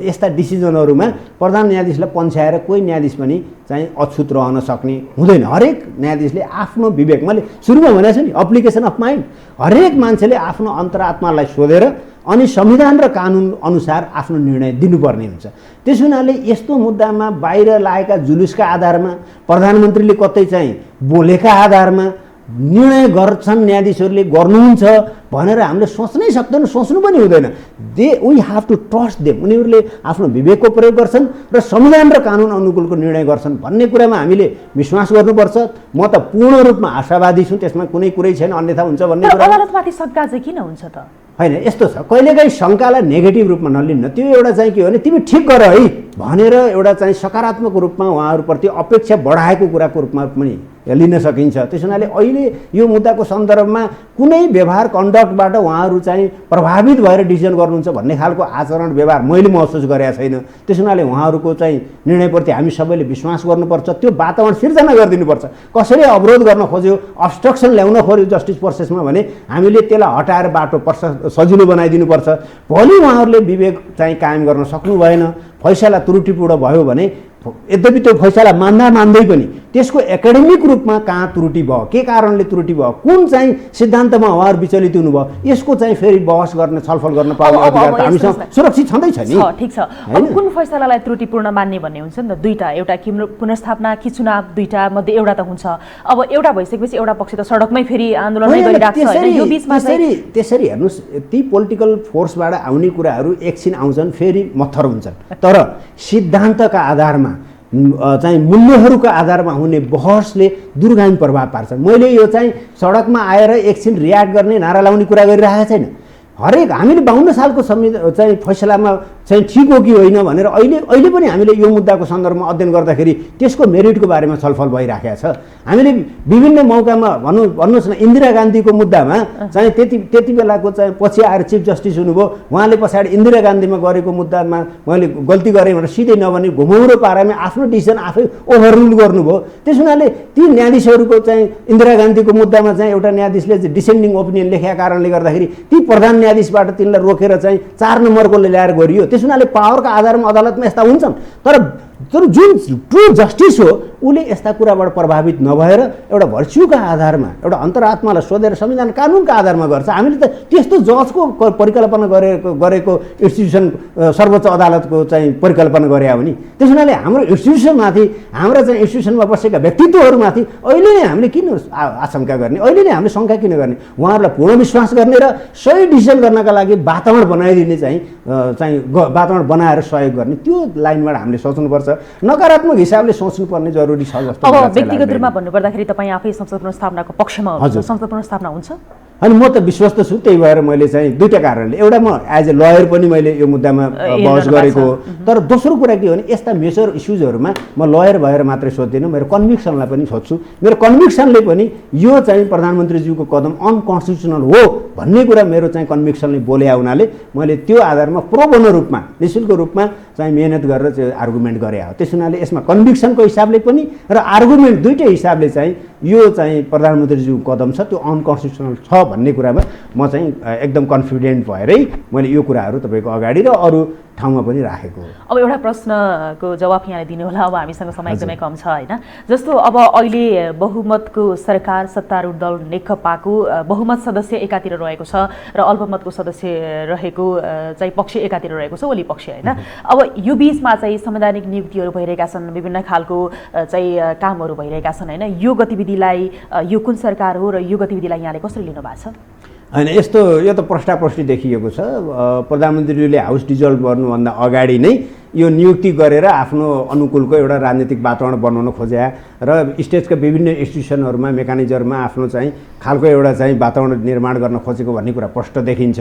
यस्ता डिसिजनहरूमा प्रधान न्यायाधीशलाई पन्छाएर कोही न्यायाधीश पनि चाहिँ अछुत रहन सक्ने हुँदैन। हरेक न्यायाधीशले आफ्नो विवेक, मैले सुरुमा भनेको छु नि, एप्लिकेसन अफ माइन्ड, हरेक मान्छेले आफ्नो अन्तरात्मालाई सोधेर अनि संविधान र कानुन अनुसार आफ्नो निर्णय दिनुपर्ने हुन्छ। त्यस हुनाले यस्तो मुद्दामा बाहिर लागेका जुलुसका आधारमा, प्रधानमन्त्रीले कतै चाहिँ बोलेका आधारमा निर्णय गर्छन् न्यायाधीशहरूले, गर्नुहुन्छ भनेर हामीले सोच्नै सक्दैनौँ, सोच्नु पनि हुँदैन। We have to trust them. उनीहरूले आफ्नो विवेकको प्रयोग गर्छन् र संविधान र कानुन अनुकूलको निर्णय गर्छन् भन्ने कुरामा हामीले विश्वास गर्नुपर्छ। म त पूर्ण रूपमा आशावादी छु, त्यसमा कुनै कुरै छैन, अन्यथा हुन्छ भन्ने कुरा। अदालतमाथि शङ्का चाहिँ किन हुन्छ त? होइन, यस्तो छ, कहिलेकाहीँ शङ्कालाई नेगेटिभ रूपमा नलिन्न। त्यो एउटा चाहिँ के हो भने तिमी ठिक गर है भनेर एउटा चाहिँ सकारात्मक रूपमा उहाँहरूप्रति अपेक्षा बढाएको कुराको रूपमा पनि लिन सकिन्छ। त्यस हुनाले अहिले यो मुद्दाको सन्दर्भमा कुनै व्यवहार कन्डक्टबाट उहाँहरू चाहिँ प्रभावित भएर डिसिजन गर्नुहुन्छ भन्ने खालको आचरण व्यवहार मैले महसुस गरेका छैन। त्यस हुनाले उहाँहरूको चाहिँ निर्णयप्रति हामी सबैले विश्वास गर्नुपर्छ, त्यो वातावरण सिर्जना गरिदिनुपर्छ। कसैले अवरोध गर्न खोज्यो, अब्स्ट्रक्सन ल्याउन खोज्यो जस्टिस प्रोसेसमा भने हामीले त्यसलाई हटाएर बाटो सजिलो बनाइदिनुपर्छ। भोलि उहाँहरूले विवेक चाहिँ कायम गर्न सक्नु भएन, फैसला त्रुटिपूर्ण भयो भने यद्यपि त्यो फैसला मान्दै पनि त्यसको एकाडेमिक रूपमा कहाँ त्रुटि भयो, के कारणले त्रुटि भयो, कुन चाहिँ सिद्धान्तमा उहाँहरू विचलित हुनुभयो, यसको चाहिँ फेरि बहस गर्ने, छलफल गर्न पाउने अधिकार त हामीसँग सुरक्षित छँदैछ नि। ठिक छ। अब कुन फैसलालाई त्रुटिपूर्ण मान्ने भन्ने हुन्छ नि त, दुईटा, एउटा पुनर्स्थापना कि चुनाव, दुईटा मध्ये एउटा त हुन्छ। अब एउटा भइसकेपछि एउटा पक्ष त सडकमै फेरि आन्दोलनै गरिरहेको छ होइन। यो बीचमा त्यसरी हेर्नुहोस्, ती पोलिटिकल फोर्सबाट आउने कुराहरू एकछिन आउँछन् फेरि मत्थर हुन्छन्, तर सिद्धान्तका आधारमा चाहिँ मूल्यहरूका आधारमा हुने बहसले दूरगामी प्रभाव पार्छ। मैले यो चाहिँ सडकमा आएर एकछिन रियाक्ट गर्ने, नारा लाउने कुरा गरिरहेको छैन। हरेक हामीले 52 सालको चाहिँ फैसलामा चाहिँ ठिक हो कि होइन भनेर अहिले पनि हामीले यो मुद्दाको सन्दर्भमा अध्ययन गर्दाखेरि त्यसको मेरिटको बारेमा छलफल भइराखेको छ। हामीले विभिन्न मौकामा भन्नुहोस् न, इन्दिरा गान्धीको मुद्दामा चाहिँ त्यति बेलाको चाहिँ पछि आएर चिफ जस्टिस हुनुभयो, उहाँले पछाडि इन्दिरा गान्धीमा गरेको मुद्दामा मैले गल्ती गरेँ भनेर सिधै नभनी घुमाउरो पारामा आफ्नो डिसिजन आफै ओभररुल गर्नुभयो। त्यस हुनाले ती न्यायाधीशहरूको चाहिँ इन्दिरा गान्धीको मुद्दामा चाहिँ एउटा न्यायाधीशले डिसेन्डिङ ओपिनियन लेखेका कारणले गर्दाखेरि ती प्रधान न्यायाधीशबाट तिनलाई रोकेर चाहिँ 4 नम्बरको ल्याएर गरियो। त्यस हुनाले पावरका आधारमा अदालतमा यस्ता हुन्छन्, तर जुन ट्रु जस्टिस हो उसले यस्ता कुराबाट प्रभावित नभएर एउटा भर्च्युका आधारमा, एउटा अन्तरात्मालाई सोधेर संविधान कानुनका आधारमा गर्छ। हामीले त त्यस्तो जजको परिकल्पना गरेको इन्स्टिट्युसन सर्वोच्च अदालतको चाहिँ परिकल्पना गरे हो नि। त्यस हुनाले हाम्रो इन्स्टिट्युसनमाथि, हाम्रा चाहिँ इन्स्टिट्युसनमा बसेका व्यक्तित्वहरूमाथि अहिले नै हामीले किन आशंका गर्ने, अहिले नै हामीले शङ्का किन गर्ने? उहाँहरूलाई पूर्ण विश्वास गर्ने र सही डिसिजन गर्नका लागि वातावरण बनाइदिने चाहिँ वातावरण बनाएर सहयोग गर्ने, त्यो लाइनबाट हामीले सोच्नुपर्छ। नकारात्मक हिसाबले सोच्नुपर्ने जरुरी छ जस्तो। अब व्यक्तिगत रूपमा भन्नुपर्दाखेरि तपाईँ आफै संसद पुनर्स्थापनाको पक्षमा हुनुहुन्छ, संसद पुनर्स्थापना हुन्छ? अनि म त विश्वस्त छु। त्यही भएर मैले चाहिँ दुईटा कारणले, एउटा म एज ए लयर पनि मैले यो मुद्दामा बहस गरेको हो, तर दोस्रो कुरा के हो भने यस्ता मेजर इस्युजहरूमा म लयर भएर मात्रै सोध्दिनँ, मेरो कन्भिक्सनलाई पनि सोध्छु। मेरो कन्भिक्सनले पनि यो चाहिँ प्रधानमन्त्रीज्यूको कदम अनकन्स्टिट्युसनल हो भन्ने कुरा मेरो चाहिँ कन्भिक्सनले बोले हुनाले मैले त्यो आधारमा प्रोबोनो रूपमा, निःशुल्क रूपमा चाहिँ मेहनत गरेर चाहिँ आर्गुमेन्ट गरे हो। त्यस हुनाले यसमा कन्भिक्सनको हिसाबले पनि र आर्गुमेन्ट दुईटै हिसाबले चाहिँ यो चाहिँ प्रधानमन्त्रीज्यूको कदम छ त्यो अनकन्स्टिट्युसनल छ भन्ने कुरामा म चाहिँ एकदम कन्फिडेन्ट भएरै मैले यो कुराहरू तपाईँको अगाडि र अरू ठाउँमा पनि राखेको हो। अब एउटा प्रश्नको जवाफ यहाँले दिनु होला, अब हामीसँग समय एकदमै कम छ होइन। जस्तो अब अहिले बहुमतको सरकार, सत्तारूढ दल नेकपाको बहुमत सदस्य एकातिर रहेको छ र अल्पमतको सदस्य रहेको चाहिँ पक्ष एकातिर रहेको छ, ओली पक्ष होइन। अब यो बिचमा चाहिँ संवैधानिक नियुक्तिहरू भइरहेका छन्, विभिन्न खालको चाहिँ कामहरू भइरहेका छन् होइन। यो गतिविधिलाई, यो कुन सरकार हो र यो गतिविधिलाई यहाँले कसरी लिनु भएको छ? होइन, यस्तो यो त प्रष्टाप्रष्टि देखिएको छ। प्रधानमन्त्रीले हाउस डिजल्भ गर्नुभन्दा अगाडि नै यो नियुक्ति गरेर आफ्नो अनुकूलको एउटा राजनीतिक वातावरण बनाउन खोजे र स्टेटका विभिन्न इन्स्टिट्युसनहरूमा, मेकानिजममा आफ्नो चाहिँ खालको एउटा चाहिँ वातावरण निर्माण गर्न खोजेको भन्ने कुरा प्रष्ट देखिन्छ।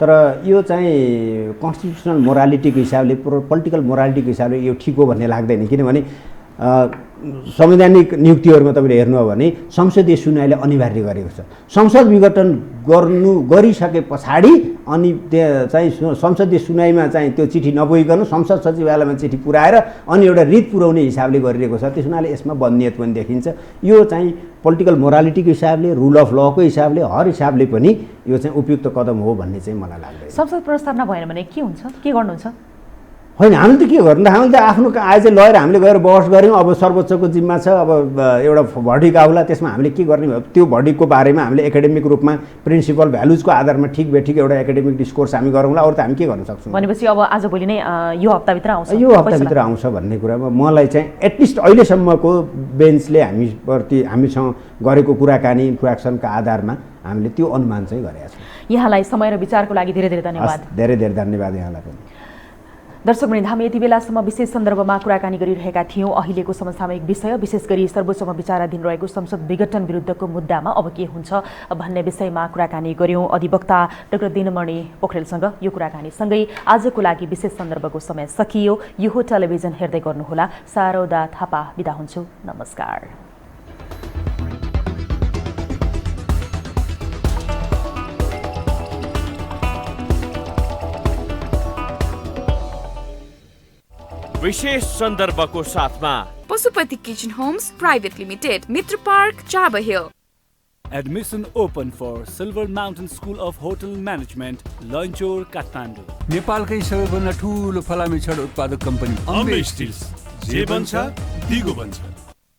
तर यो चाहिँ कन्स्टिट्युसनल मोरालिटीको हिसाबले, पोलिटिकल मोरालिटीको हिसाबले यो ठिक हो भन्ने लाग्दैन। किनभने संवैधानिक नियुक्तिहरूमा तपाईँले हेर्नु हो भने संसदीय सुनवाईले अनिवार्य गरेको छ। संसद विघटन गरिसके पछाडि अनि त्यो चाहिँ संसदीय सुनवाईमा चाहिँ त्यो चिठी नपुगिकन संसद सचिवालयमा चिठी पुर्याएर अनि एउटा रिट पुर्याउने हिसाबले गरिरहेको छ। त्यस हुनाले यसमा बन्दियत पनि देखिन्छ। यो चाहिँ पोलिटिकल मोरालिटीको हिसाबले, रुल अफ लको हिसाबले, हर हिसाबले पनि यो चाहिँ उपयुक्त कदम हो भन्ने चाहिँ मलाई लाग्दैन। संसद प्रस्तावना भएन भने के हुन्छ, के गर्नुहुन्छ? होइन, हामीले त के गर्नु, हामीले त आफ्नो आज लयर हामीले गएर बहस गऱ्यौँ। अब सर्वोच्चको जिम्मा छ, अब एउटा भर्डिक आउला, त्यसमा हामीले के गर्ने भयो? त्यो भर्डिकको बारेमा हामीले एकाडेमिक रूपमा प्रिन्सिपल भ्यालुजको आधारमा ठिक बेठिक एउटा एकाडेमिक डिस्कोर्स हामी गरौँला, अरू त हामी के गर्न सक्छौँ? भनेपछि अब आजभोलि नै यो हप्ताभित्र आउँछ, यो हप्ताभित्र आउँछ भन्ने कुरामा मलाई चाहिँ एटलिस्ट अहिलेसम्मको बेन्चले हामीसँग गरेको कुराकानी, इन्ट्र्याक्सनका आधारमा हामीले त्यो अनुमान चाहिँ गरेका छौँ। यहाँलाई समय र विचारको लागि धेरै धेरै धन्यवाद। धेरै धेरै धन्यवाद यहाँलाई पनि। दर्शकवृन्द, हामी यति बेलासम्म विशेष सन्दर्भमा कुराकानी गरिरहेका थियौँ अहिलेको समसामयिक विषय, विशेष गरी सर्वोच्चमा विचाराधीन रहेको संसद विघटन विरुद्धको मुद्दामा अब के हुन्छ भन्ने विषयमा कुराकानी गऱ्यौँ अधिवक्ता डाक्टर दिनमणि पोखरेलसँग। यो कुराकानीसँगै आजको लागि विशेष सन्दर्भको समय सकियो। यो हो टेलिभिजन हेर्दै गर्नुहोला। शारदा थापा बिदा हुन्छु। नमस्कार। विशेष सन्दर्भको साथमा Pashupati kitchen homes private limited, Mitra Park, Chabahil. Admission open for Silver Mountain School of Hotel Management, Lanchor, Kathmandu. नेपालकै सबैभन्दा ठुलो फलामे छड उत्पादक कम्पनी अम्बे स्टिल्स, जे बन्छ दिगो बन्छ।